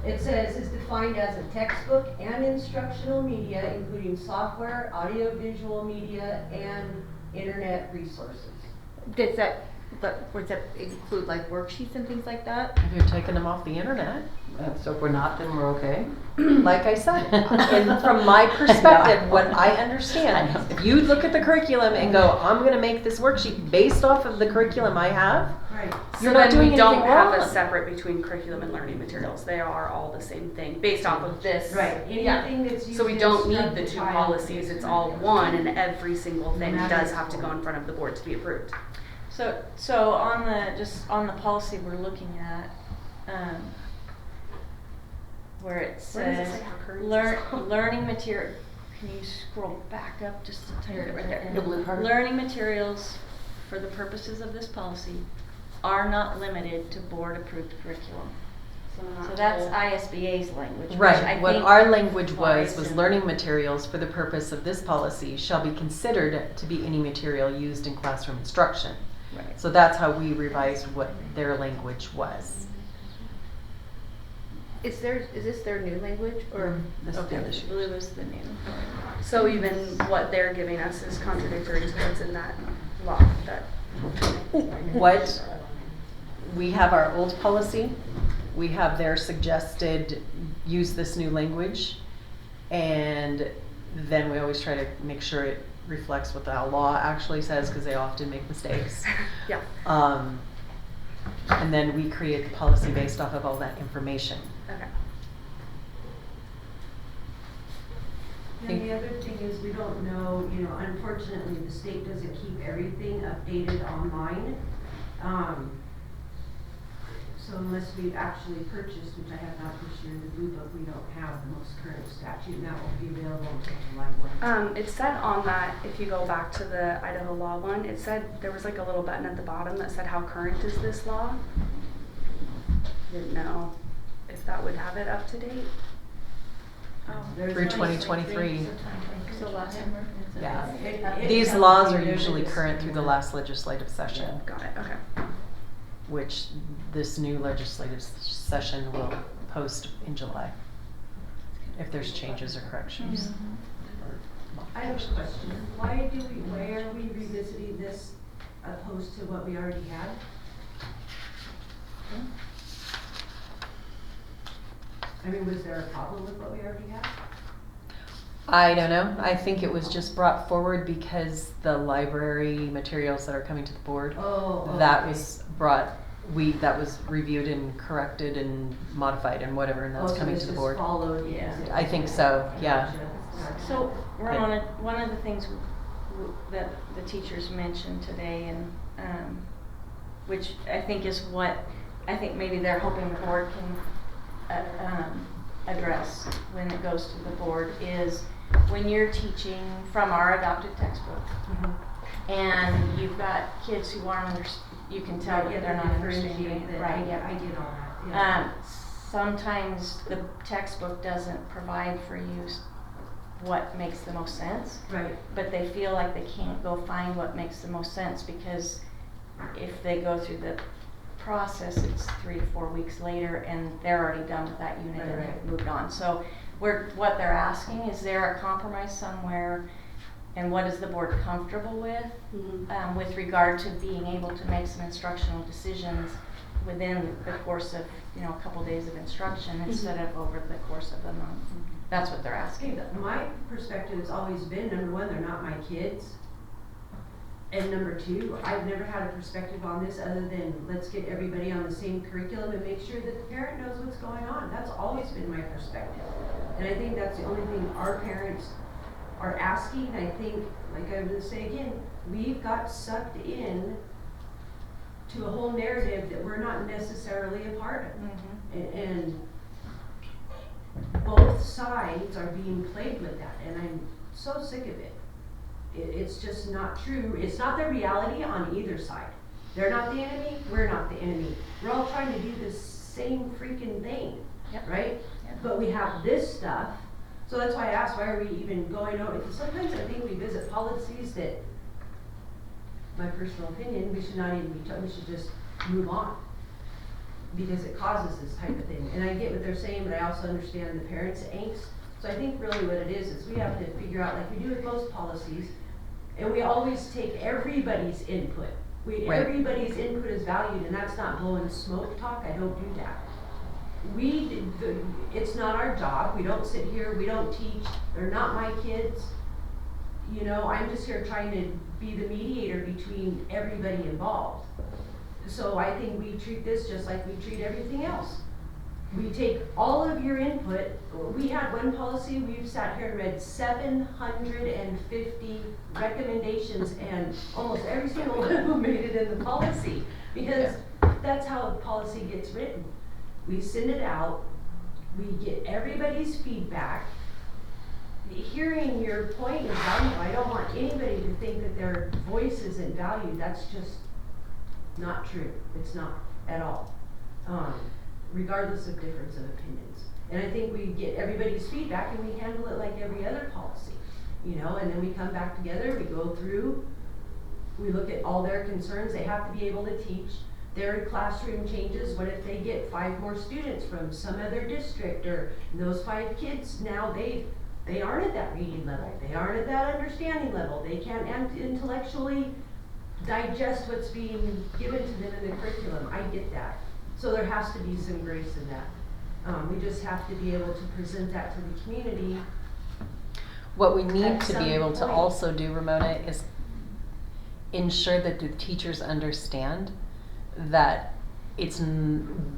It says is defined as a textbook and instructional media, including software, audio-visual media, and internet resources. Does that include like worksheets and things like that? If you're taking them off the internet, So if we're not, then we're okay? like I said, and from my perspective, what I understand, I know. if you look at the curriculum and go, I'm gonna make this worksheet based off of the curriculum I have, Right. you're So not then doing we don't anything have a wrong. separate between curriculum and learning materials. They are all the same thing based off of this. Right, Yeah. anything that's used So we to don't instruct need the the 2 child policies. is It's all curriculum. one, and every single thing No matter does the have to go form. in front of the board to be approved. So on just on the policy we're looking at, where it Where does it says say how current is this? learning material, can you scroll back up just a tiny bit right there? The blue part? Learning materials for the purposes of this policy are not limited to board approved curriculum. So that's ISBA's language, which I Right, what think our language applies was in- learning materials for the purpose of this policy shall be considered to be any material used in classroom instruction. Right. So that's how we revised what their language was. Is this their new language or? This is the Okay, issue. blue is the new. So even what they're giving us is contradictory to what's in that law, that. What, we have our old policy, we have their suggested use this new language, and then we always try to make sure it reflects what the law actually says, because they often make mistakes. Yeah. And then we create the policy based off of all that information. Okay. And the other thing is, we don't know, you know, unfortunately, the state doesn't keep everything updated online. So unless we've actually purchased, which I have not this year, the blue book, we don't have the most current statute, and that won't be available until July 1. It said on that, if you go back to the Idaho law one, it said, there was like a little button at the bottom that said how current is this law? Didn't know if that would have it up to date. There's Through only 2023. So last summer. Yeah. It These tells laws you are whether usually it's current through the anywhere. last legislative session, Got it, okay. which this new legislative session will post in July, if there's changes or corrections. I have a question. Why are we revisiting this opposed to what we already had? I mean, was there a problem with what we already had? I don't know. I think it was just brought forward because the library materials that are coming to the board, that okay. was that was reviewed and corrected and modified and whatever, and that's so coming this to the was board. followed Yeah. because it I was think followed. so, yeah. Gotcha. So, Ramona, one of the things that the teachers mentioned today, and which I think is what I think maybe they're hoping the board can address when it goes to the board, is when you're teaching from our adopted textbook, and you've got kids who aren't you can tell that they're not understanding it, right? I get all that, yeah. Sometimes the textbook doesn't provide for you what makes the most sense. Right. But they feel like they can't go find what makes the most sense, because if they go through the process, it's 3 to 4 weeks later and they're already done with that unit and Right. they've moved on. So what they're asking, is there a compromise somewhere, and what is the board comfortable with, with regard to being able to make some instructional decisions within the course of, a couple days of instruction instead of over the course of a month. That's what they're asking. My perspective has always been, number one, they're not my kids. And number two, I've never had a perspective on this other than let's get everybody on the same curriculum and make sure that the parent knows what's going on. That's always been my perspective. And I think that's the only thing our parents are asking. I think, like I would say again, we've got sucked in to a whole narrative that we're not necessarily a part of. And both sides are being played with that, and I'm so sick of it. It's just not true. It's not the reality on either side. They're not the enemy, we're not the enemy. We're all trying to do the same freaking thing, right? Yep. But we have this stuff, so that's why I asked, why are we even going over? Because sometimes I think we visit policies that, my personal opinion, we should not even be we should just move on. Because it causes this type of thing. And I get what they're saying, but I also understand the parents' angst. So I think really what it is we have to figure out, like we do with most policies, and we always take everybody's input. Right. Everybody's input is valued, and that's not blowing smoke talk. I don't do that. It's not our job. We don't sit here, we don't teach. They're not my kids. I'm just here trying to be the mediator between everybody involved. So I think we treat this just like we treat everything else. We take all of your input. We had one policy, we've sat here and read 750 recommendations, and almost every single one of them made it in the policy, because that's how a policy gets written. We send it out, we get everybody's feedback. Hearing your point is valuable. I don't want anybody to think that their voice isn't valued. That's just not true. It's not at all. Regardless of difference of opinions. And I think we get everybody's feedback and we handle it like every other policy, you know, and then we come back together, we go through, we look at all their concerns. They have to be able to teach their classroom changes. What if they get 5 more students from some other district, or those 5 kids now they aren't at that reading level, they aren't at that understanding level, they can't intellectually digest what's being given to them in the curriculum. I get that. So there has to be some grace in that. We just have to be able to present that to the community. What we need At to some be able to point. also do, Ramona, is ensure that the teachers understand that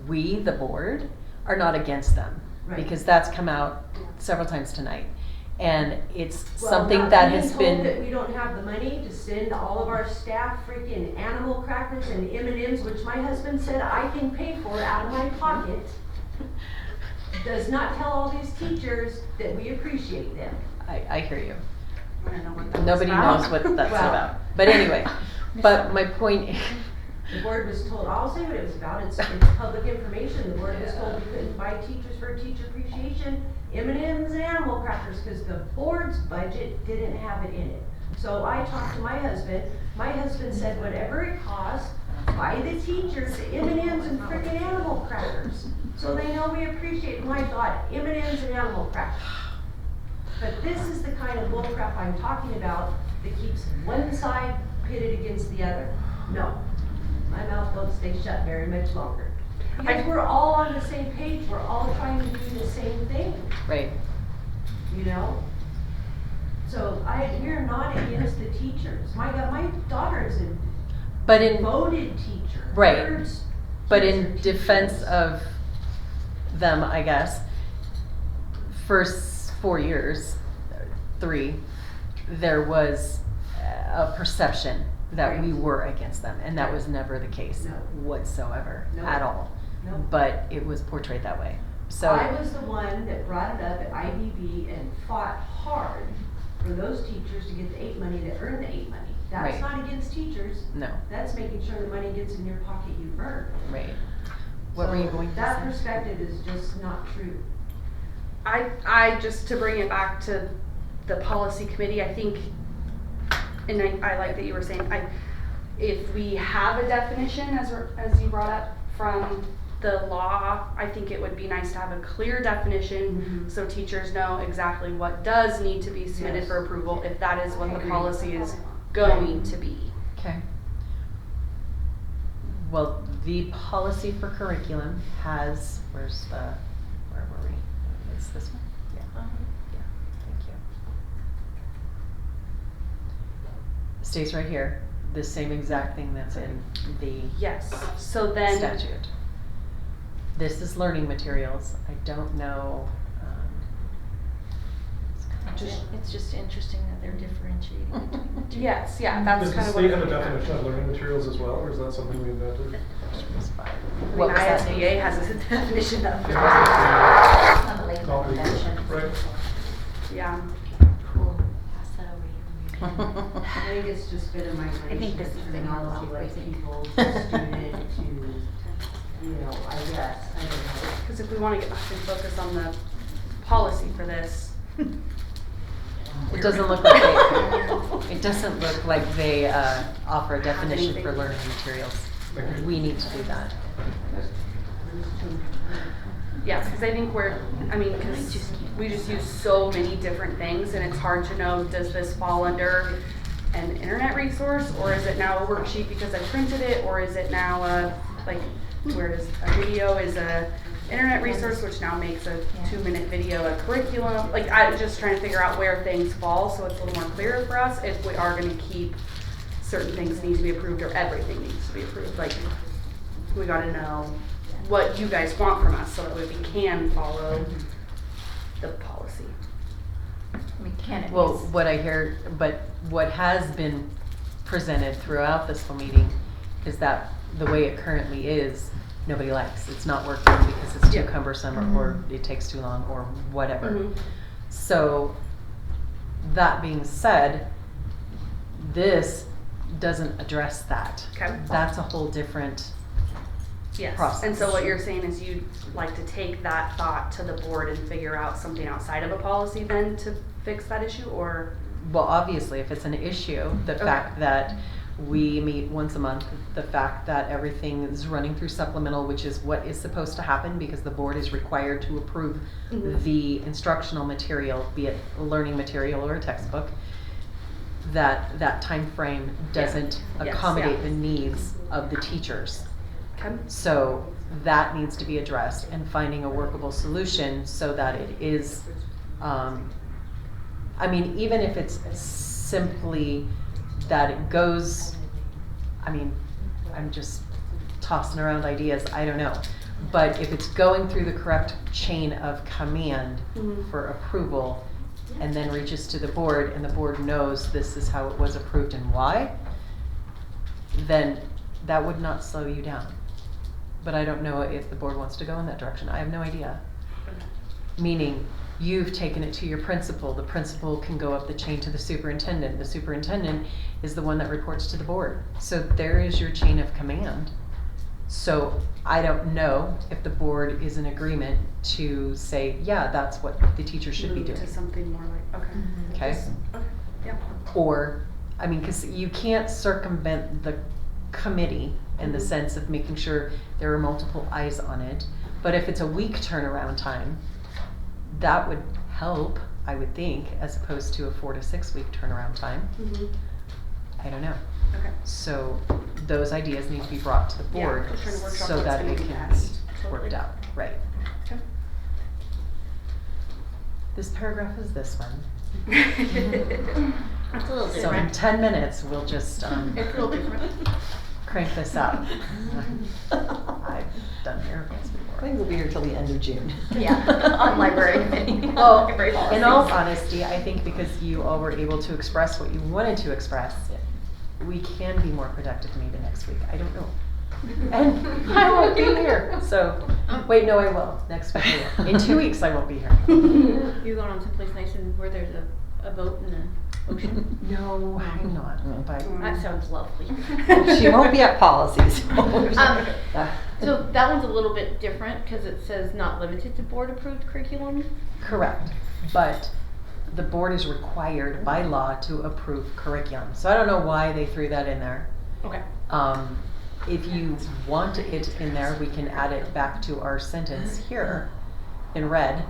we, the board, are not against them. Right. Because that's come out several times tonight. And it's Well, something not that being has told been. that we don't have the money to send all of our staff freaking animal crackers and M&Ms, which my husband said I can pay for out of my pocket, does not tell all these teachers that we appreciate them. I hear you. I don't know what that was Nobody about. knows what that's Well. about. But anyway, but my point. The board was told, I'll say what it was about, it's public information. The board was told we couldn't buy teachers for teacher appreciation, M&Ms and animal crackers, because the board's budget didn't have it in it. So I talked to my husband said whatever it costs, buy the teachers M&Ms and frickin' animal crackers, so they know we appreciate them. I thought, M&Ms and animal crackers. But this is the kind of bullcrap I'm talking about that keeps one side pitted against the other. No. My mouth don't stay shut very much longer. Because we're all on the same page, we're all trying to do the same thing, Right. you know? So we're not against the teachers. My daughter's a But in devoted teacher. Right. Hers But kids in are defense teachers. of them, I guess, for 4 years, 3, there was a perception that we Right. were against them, and that was never the case No. whatsoever, No. at all. No. But it was portrayed that way. So I was the one that brought it up at IBB and fought hard for those teachers to get the 8 money that earn the 8 money. That's Right. not against teachers. no, That's making sure the money gets in your pocket you earned. right. What were you So going to that say? perspective is just not true. I just to bring it back to the policy committee, I think, and I like that you were saying, if we have a definition as you brought up from the law, I think it would be nice to have a clear definition so teachers know exactly what does need to be submitted Yes. for approval if that is what the Agreed. policy is going to be. Okay. Well, the policy for curriculum has, where were we? It's this one? Yeah. Yeah, thank you. Stays right here, the same exact thing that's in the Yes, so then. statute. This is learning materials. I don't know, It's just interesting that they're differentiating between the two. Yes, yeah, that's Does the kind of what. state have a I'm getting at. definition of learning materials as well, or is that something we invented? I mean, What was that? ISBA has a definition of it. On the Lakeland Not legal, Convention. right? Yeah. Cool. Pass that over here. I think it's just been a migration I think this of is the terminology, knowledge like thing. people, to student to, you know, I guess, I don't know. Because if we want to get back and focus on the policy for this. It doesn't look like they offer a definition for learning materials. We need to do that. Yes, because I think because we just use so many different things and it's hard to know, does this fall under an internet resource or is it now a worksheet because I printed it, or is it now whereas a video is a internet resource, which now makes a 2-minute video a curriculum. I'm just trying to figure out where things fall so it's a little more clear for us if we are going to keep certain things need to be approved or everything needs to be approved. We got to know what you guys want from us so that way we can follow the policy. I mean, can it Well, be? what I hear, but what has been presented throughout this whole meeting is that the way it currently is, nobody likes. It's not working because it's too Yeah. cumbersome or it takes too long or whatever. Mhm. So, that being said, this doesn't address that. Okay. That's a whole different Yes. process. And so what you're saying is you'd like to take that thought to the board and figure out something outside of a policy then to fix that issue, or? Well, obviously, if it's an issue, the Okay. fact that we meet once a month, the fact that everything is running through supplemental, which is what is supposed to happen because the board is required to approve Mhm. the instructional material, be it a learning material or a textbook, that time frame doesn't Yes, accommodate yeah. the needs of the teachers. Okay. So that needs to be addressed and finding a workable solution so that it is, I mean, even if it's simply that it goes, I mean, I'm just tossing around ideas, I don't know. But if it's going through the correct chain of command Mhm. for approval and then reaches to the board and the board knows this is how it was approved and why, then that would not slow you down. But I don't know if the board wants to go in that direction. I have no idea. Meaning, you've taken it to your principal. The principal can go up the chain to the superintendent. The superintendent is the one that reports to the board. So there is your chain of command. So I don't know if the board is in agreement to say, yeah, that's what the teacher should be Move doing. to something more like, okay. Okay? Okay, yeah. Or, I mean, because you can't circumvent the committee in the Mhm. sense of making sure there are multiple eyes on it. But if it's a week turnaround time, that would help, I would think, as opposed to a 4 to 6 week turnaround time. Mhm. I don't know. Okay. So those ideas need to be brought to the Yeah, board just trying to workshop so what's that gonna it be can best. be worked Totally. out, right? Okay. This paragraph is this one. It's a little So in different. 10 minutes, we'll just It's a little different. crank this up. I've done miracles I before. think we'll be here till the end of June. Yeah, on library committee. Well, Library in all policies. honesty, I think because you all were able to express what you wanted to express, we can be more productive maybe next week. I don't know. And I won't be here. So, wait, no, I will. Next week I will. In 2 weeks I won't be here. You going on someplace nice and where there's a boat in the ocean? No, I'm not. But That sounds lovely. She won't be at policies. So that one's a little bit different because it says not limited to board approved curriculum. correct. But the board is required by law to approve curriculum. So I don't know why they threw that in there. Okay. If you want it in there, we can add it back to our sentence here in red.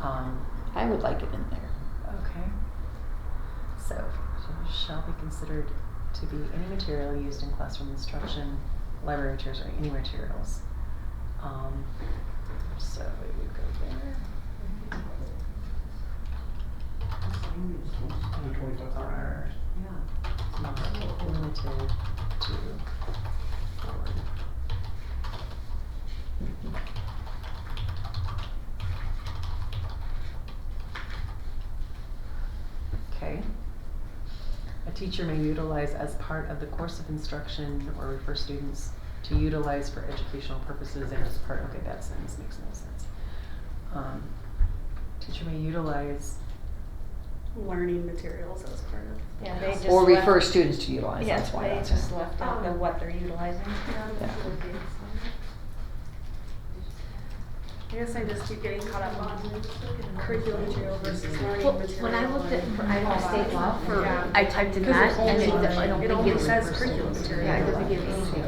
I would like it in there. Okay. So, shall be considered to be any material used in classroom instruction, library materials, or any materials. So we would go there. The 25th. Are not limited to board. Okay. A teacher may utilize as part of the course of instruction or refer students to utilize for educational purposes and as part, okay, that sentence makes no sense. Teacher may utilize, Learning materials as part of. Yeah, they just Or left- refer students to utilize, Yes, that's why they that's. just left out the what they're utilizing. Yeah. I guess I just keep getting caught up on curriculum material versus learning Well, material. when I looked at for Iowa State law for, Yeah. I typed in 'Cause that it and only- I don't it think only it says curriculum material. Yeah, it doesn't give anything.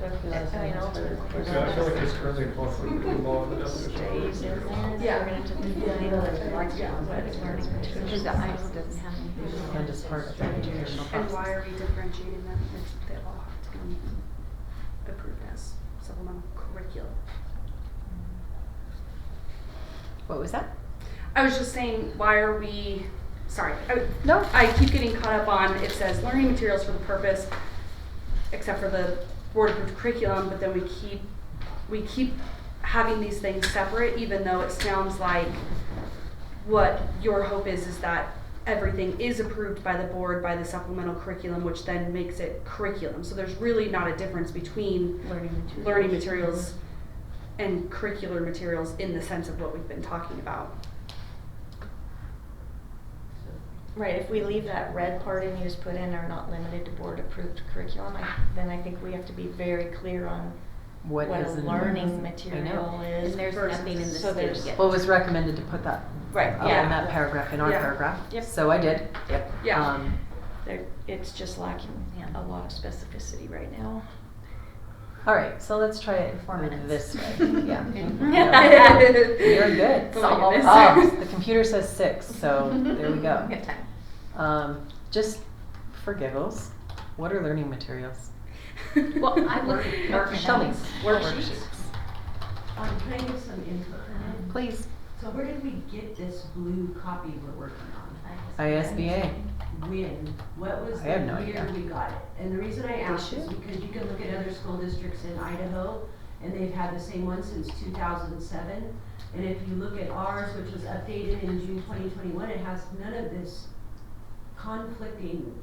Yeah, I feel like it's currently conflict with law and the definition. Because the Iowa doesn't have anything. and as part of the educational And process. why are we differentiating them? They all have to be approved as supplemental curriculum. What was that? I was just saying, why are we, sorry, No. I keep getting caught up on, it says learning materials for the purpose, except for the board approved curriculum, but then we keep having these things separate, even though it sounds like what your hope is that everything is approved by the board by the supplemental curriculum, which then makes it curriculum. So there's really not a difference between learning materials and curricular materials in the sense of what we've been talking about. Right, if we leave that red part in, you just put in are not limited to board approved curriculum, then I think we have to be very clear on what is a in learning there? material is. And there's versus- nothing in the so state there's- yet. Well, it was recommended to put that Right, in yeah. that paragraph, in our Yeah. paragraph. Yep. So I did. Yep. Yeah. It's just lacking a lot of specificity right now. All right, so let's try it 4 minutes. this way. Yeah. Yeah. You're good. Oh my goodness. Oh, the computer says 6, so there we go. Good time. Just for giggles, what are learning materials? Well, I would. Tell me. Worksheets. Can I give some input on it? Please. So where did we get this blue copy we're working on? ISBA. When? What was I have the no year idea. we got it? And the reason I ask is should. because you can look at other school districts in Idaho, and they've had the same one since 2007. And if you look at ours, which was updated in June 2021, it has none of this conflicting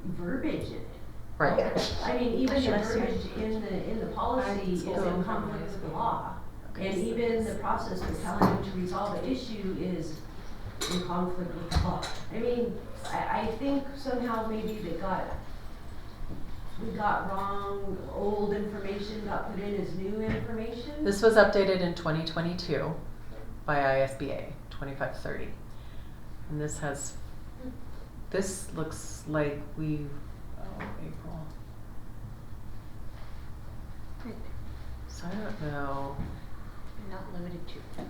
verbiage in it. Right. I mean, even the Bless you. verbiage in the policy is in conflict with the law. And even the process of telling you to resolve the issue is in conflict with the law. I mean, I think somehow maybe we got wrong, old information got put in as new information. This was updated in 2022 by ISBA 2530. And this looks like April. So I don't know. Not limited to.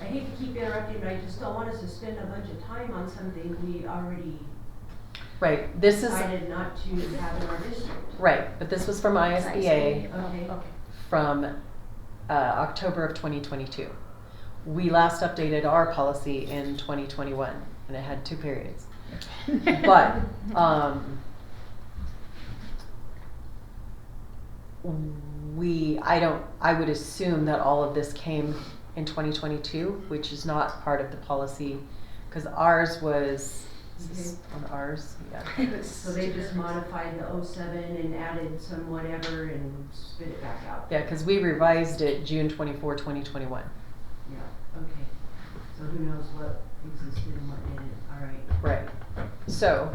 I hate to keep interrupting, but I just don't want us to spend a bunch of time on something we already Right, this is, decided not to have in our district. right, but this was from ISBA Okay. from October of 2022. We last updated our policy in 2021, and it had 2 periods. But, I would assume that all of this came in 2022, which is not part of the policy, because ours was, is this on ours? Yeah. So they just modified the 07 and added some whatever and spit it back out. Yeah, because we revised it June 24, 2021. Yeah, okay. So who knows what existed and what didn't, all right. Right. So,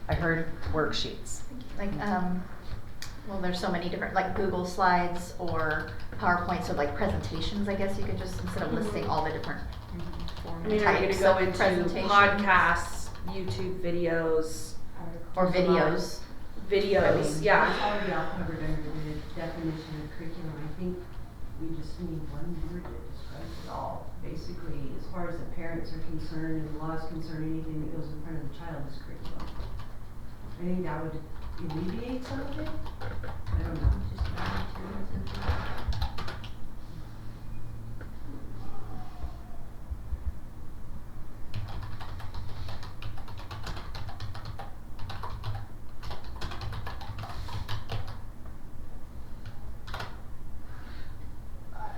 I heard worksheets. Like, well, there's so many different, like Google Slides or PowerPoint, so like presentations, I guess you could just, instead of listing all the different I mean, are you types gonna of go into presentations. podcasts, YouTube videos, Or videos. videos? I mean, Yeah. It's already all covered under the definition of curriculum. I think we just need one word that describes it all. Basically, as far as the parents are concerned and the law is concerned, anything that goes in front of the child is curriculum. I think that would alleviate some of it. I don't know, just add materials into it.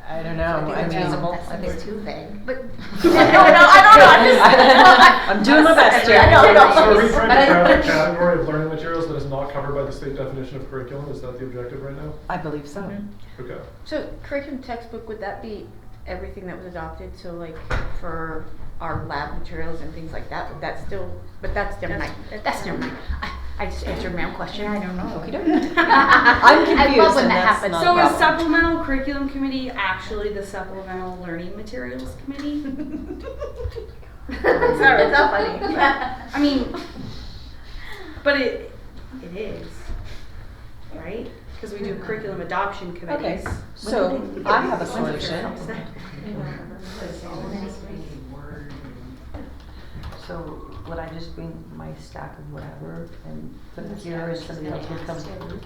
I don't know. I mean, That seems too vague. But I'm doing my best here. So are we trying But to I- grab a category of learning materials that is not covered by the state definition of curriculum? Is that the objective right now? I believe so. Okay. So curriculum textbook, would that be everything that was adopted? So like for our lab materials and things like that, would that still, but that's never mind. That's never mind. I just answered my own question. I don't know. Okey-doke. I'm I confused, love when and that that's happens. not So a is problem. supplemental curriculum committee actually the supplemental learning materials committee? Sorry, it's not funny. I mean, but it is, right? Because we do curriculum adoption committees. Okay, so I have a solution. So would I just bring my stack of whatever and put it here and somebody else would come through?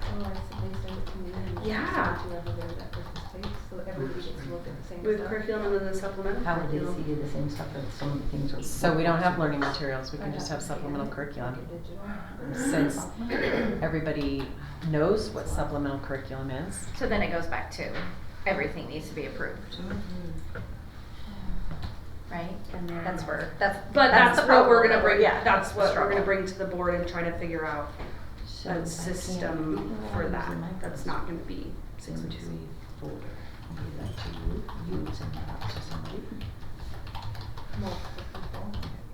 Oh, I said they send it to me. Yeah. Whoever they're that person's please, so that everybody gets to look at the same With stuff. curriculum and then the supplemental How would they curriculum. see the same stuff that some of the things are? So we don't have learning materials, we can just have supplemental curriculum. Since everybody knows what supplemental curriculum is. So then it goes back to everything needs to be approved. Right? And then- That's where, But that's the what we're problem. gonna bring, Yeah. that's what we're Struggle. gonna bring to the board and try to figure out So a system for that. That's not gonna be 6-2. Folder. Give that to you. You send that out to somebody.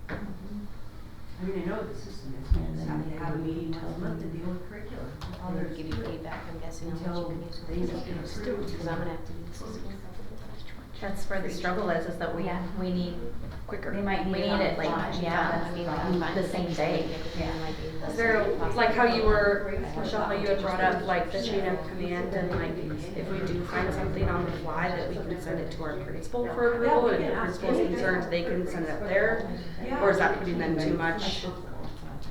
I mean, I know the system is, And then have they to have a would meeting tell once a month to you- deal with curriculum. That's all They there would is give you to it. feedback, I'm guessing, on what Until you can use. things get approved. Because I'm gonna have to do this. That's where the struggle is that we Yeah. need quicker. We might need it like, yeah, the same day. Is there, like how you were, Michelle, how you had brought up like the chain of command and like if we do find something on the fly that we can send it to our principal for approval and if the principal's concerned, they can send it up there? Or is that putting them too much?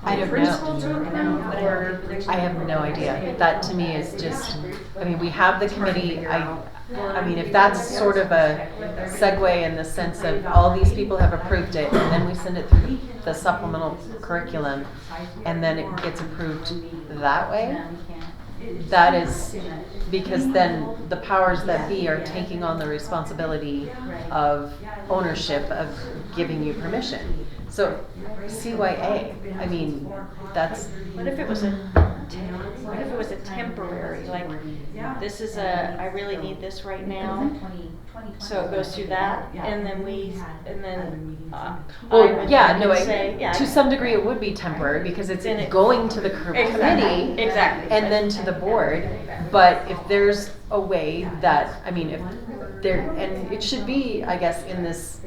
I don't Principal know. to approve or? I have no idea. That to me is just, I mean, we have the committee, I mean, if that's sort of a segue in the sense of all these people have approved it and then we send it through the supplemental curriculum and then it gets approved that way, that is, because then the powers that be are taking on the responsibility of ownership of giving you permission. So CYA, I mean, that's. What if it was a temporary, like, this is I really need this right now, so it goes through that, and then Well, yeah, no, say, yeah. to some degree it would be temporary because it's Then it- going to the committee. Exactly. And then to the board, but if there's a way that, I mean, if there, and it should be, I guess, in this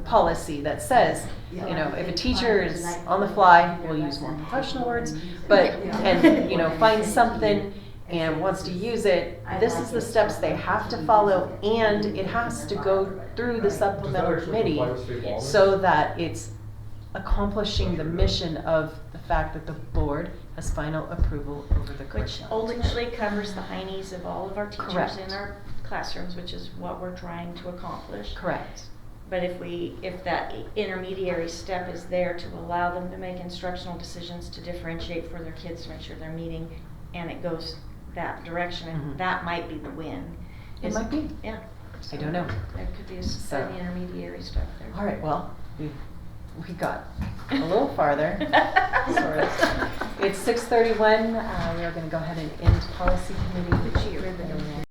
policy that says, you know, if a teacher is on the fly, we'll use more professional words, but, and, you know, finds something and wants to use it, this is the steps they have to follow, and it has to go through the supplemental committee so that it's accomplishing the mission of the fact that the board has final approval over the Which curriculum. ultimately covers the high needs of all of our teachers Correct. in our classrooms, which is what we're trying to accomplish. Correct. But if that intermediary step is there to allow them to make instructional decisions to differentiate for their kids to make sure they're meeting, and it goes that direction, and Mhm. that might be the win. It might be. Yeah. I don't know. There could be So- an intermediary step there. All right, well, we got a little farther, sort of. It's 6:31, we are gonna go ahead and end policy committee.